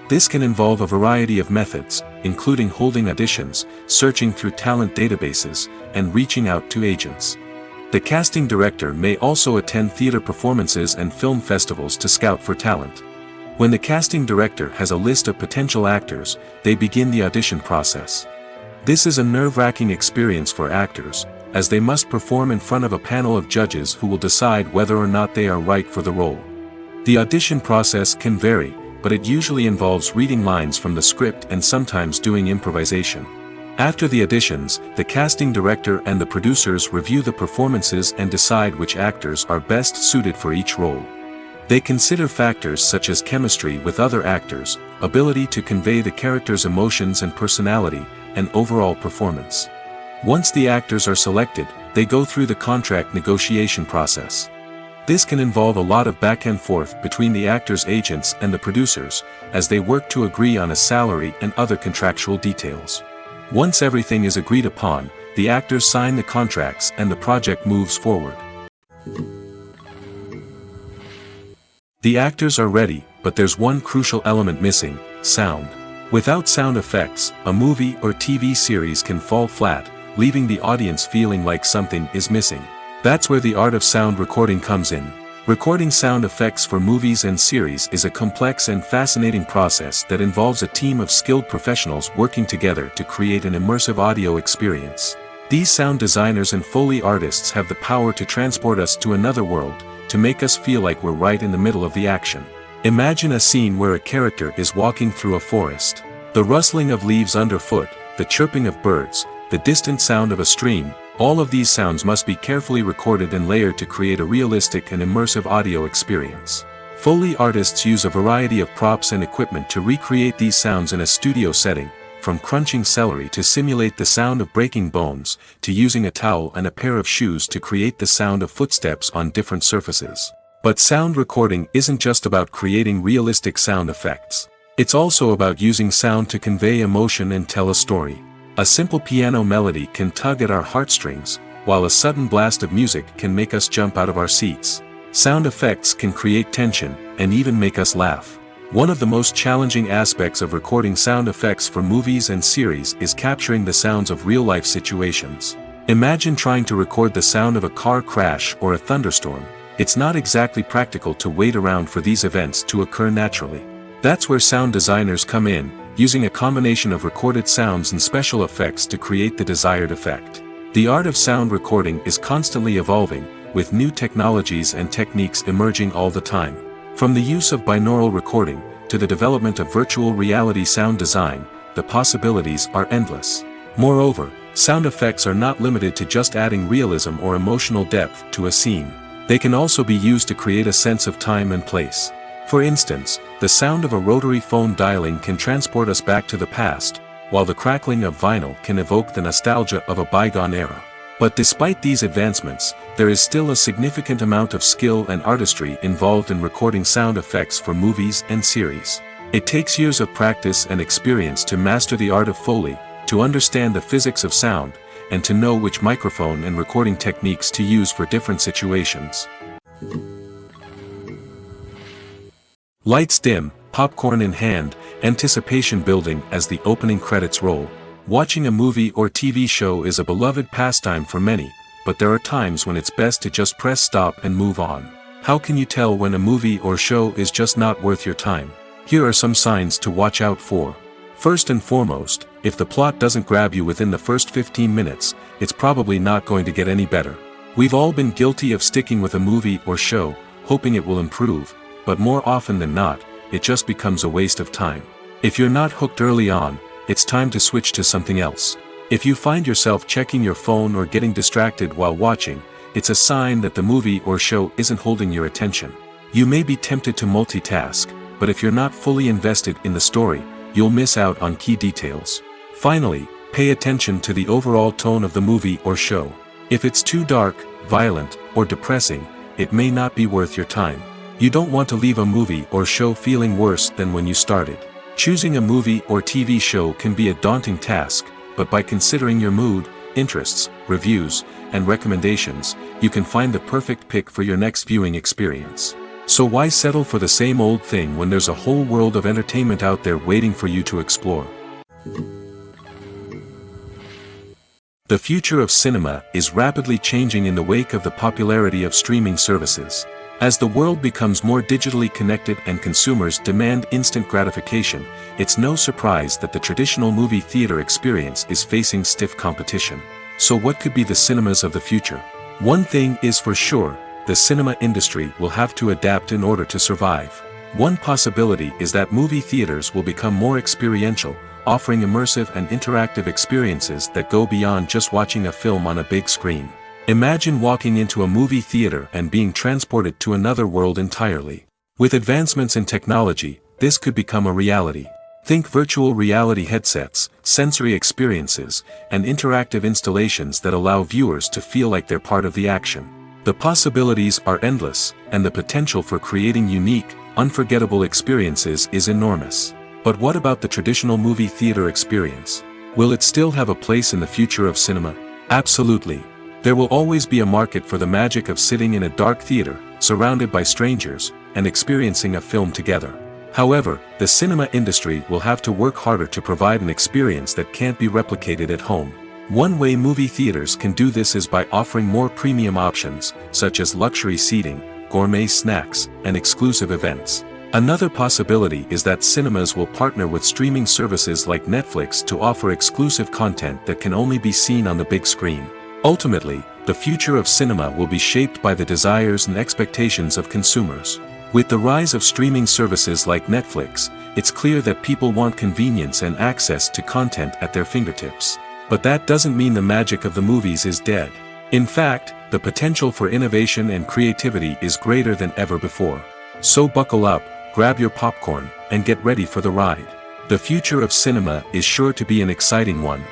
This can involve a variety of methods, including holding auditions, searching through talent databases, and reaching out to agents. The casting director may also attend theater performances and film festivals to scout for talent. When the casting director has a list of potential actors, they begin the audition process. This is a nerve-wracking experience for actors, as they must perform in front of a panel of judges who will decide whether or not they are right for the role. The audition process can vary, but it usually involves reading lines from the script and sometimes doing improvisation. After the auditions, the casting director and the producers review the performances and decide which actors are best suited for each role. They consider factors such as chemistry with other actors, ability to convey the character's emotions and personality, and overall performance. Once the actors are selected, they go through the contract negotiation process. This can involve a lot of back and forth between the actors' agents and the producers, as they work to agree on a salary and other contractual details. Once everything is agreed upon, the actors sign the contracts and the project moves forward. The actors are ready, but there's one crucial element missing: sound. Without sound effects, a movie or TV series can fall flat, leaving the audience feeling like something is missing. That's where the art of sound recording comes in. Recording sound effects for movies and series is a complex and fascinating process that involves a team of skilled professionals working together to create an immersive audio experience. These sound designers and Foley artists have the power to transport us to another world, to make us feel like we're right in the middle of the action. Imagine a scene where a character is walking through a forest. The rustling of leaves underfoot, the chirping of birds, the distant sound of a stream, all of these sounds must be carefully recorded and layered to create a realistic and immersive audio experience. Foley artists use a variety of props and equipment to recreate these sounds in a studio setting, from crunching celery to simulate the sound of breaking bones, to using a towel and a pair of shoes to create the sound of footsteps on different surfaces. But sound recording isn't just about creating realistic sound effects. It's also about using sound to convey emotion and tell a story. A simple piano melody can tug at our heartstrings, while a sudden blast of music can make us jump out of our seats. Sound effects can create tension, and even make us laugh. One of the most challenging aspects of recording sound effects for movies and series is capturing the sounds of real-life situations. Imagine trying to record the sound of a car crash or a thunderstorm. It's not exactly practical to wait around for these events to occur naturally. That's where sound designers come in, using a combination of recorded sounds and special effects to create the desired effect. The art of sound recording is constantly evolving, with new technologies and techniques emerging all the time. From the use of binaural recording, to the development of virtual reality sound design, the possibilities are endless. Moreover, sound effects are not limited to just adding realism or emotional depth to a scene. They can also be used to create a sense of time and place. For instance, the sound of a rotary phone dialing can transport us back to the past, while the crackling of vinyl can evoke the nostalgia of a bygone era. But despite these advancements, there is still a significant amount of skill and artistry involved in recording sound effects for movies and series. It takes years of practice and experience to master the art of Foley, to understand the physics of sound, and to know which microphone and recording techniques to use for different situations. Lights dim, popcorn in hand, anticipation building as the opening credits roll. Watching a movie or TV show is a beloved pastime for many, but there are times when it's best to just press stop and move on. How can you tell when a movie or show is just not worth your time? Here are some signs to watch out for. First and foremost, if the plot doesn't grab you within the first 15 minutes, it's probably not going to get any better. We've all been guilty of sticking with a movie or show, hoping it will improve, but more often than not, it just becomes a waste of time. If you're not hooked early on, it's time to switch to something else. If you find yourself checking your phone or getting distracted while watching, it's a sign that the movie or show isn't holding your attention. You may be tempted to multitask, but if you're not fully invested in the story, you'll miss out on key details. Finally, pay attention to the overall tone of the movie or show. If it's too dark, violent, or depressing, it may not be worth your time. You don't want to leave a movie or show feeling worse than when you started. Choosing a movie or TV show can be a daunting task, but by considering your mood, interests, reviews, and recommendations, you can find the perfect pick for your next viewing experience. So why settle for the same old thing when there's a whole world of entertainment out there waiting for you to explore? The future of cinema is rapidly changing in the wake of the popularity of streaming services. As the world becomes more digitally connected and consumers demand instant gratification, it's no surprise that the traditional movie theater experience is facing stiff competition. So what could be the cinemas of the future? One thing is for sure, the cinema industry will have to adapt in order to survive. One possibility is that movie theaters will become more experiential, offering immersive and interactive experiences that go beyond just watching a film on a big screen. Imagine walking into a movie theater and being transported to another world entirely. With advancements in technology, this could become a reality. Think virtual reality headsets, sensory experiences, and interactive installations that allow viewers to feel like they're part of the action. The possibilities are endless, and the potential for creating unique, unforgettable experiences is enormous. But what about the traditional movie theater experience? Will it still have a place in the future of cinema? Absolutely. There will always be a market for the magic of sitting in a dark theater, surrounded by strangers, and experiencing a film together. However, the cinema industry will have to work harder to provide an experience that can't be replicated at home. One way movie theaters can do this is by offering more premium options, such as luxury seating, gourmet snacks, and exclusive events. Another possibility is that cinemas will partner with streaming services like Netflix to offer exclusive content that can only be seen on the big screen. Ultimately, the future of cinema will be shaped by the desires and expectations of consumers. With the rise of streaming services like Netflix, it's clear that people want convenience and access to content at their fingertips. But that doesn't mean the magic of the movies is dead. In fact, the potential for innovation and creativity is greater than ever before. So buckle up, grab your popcorn, and get ready for the ride. The future of cinema is sure to be an exciting one.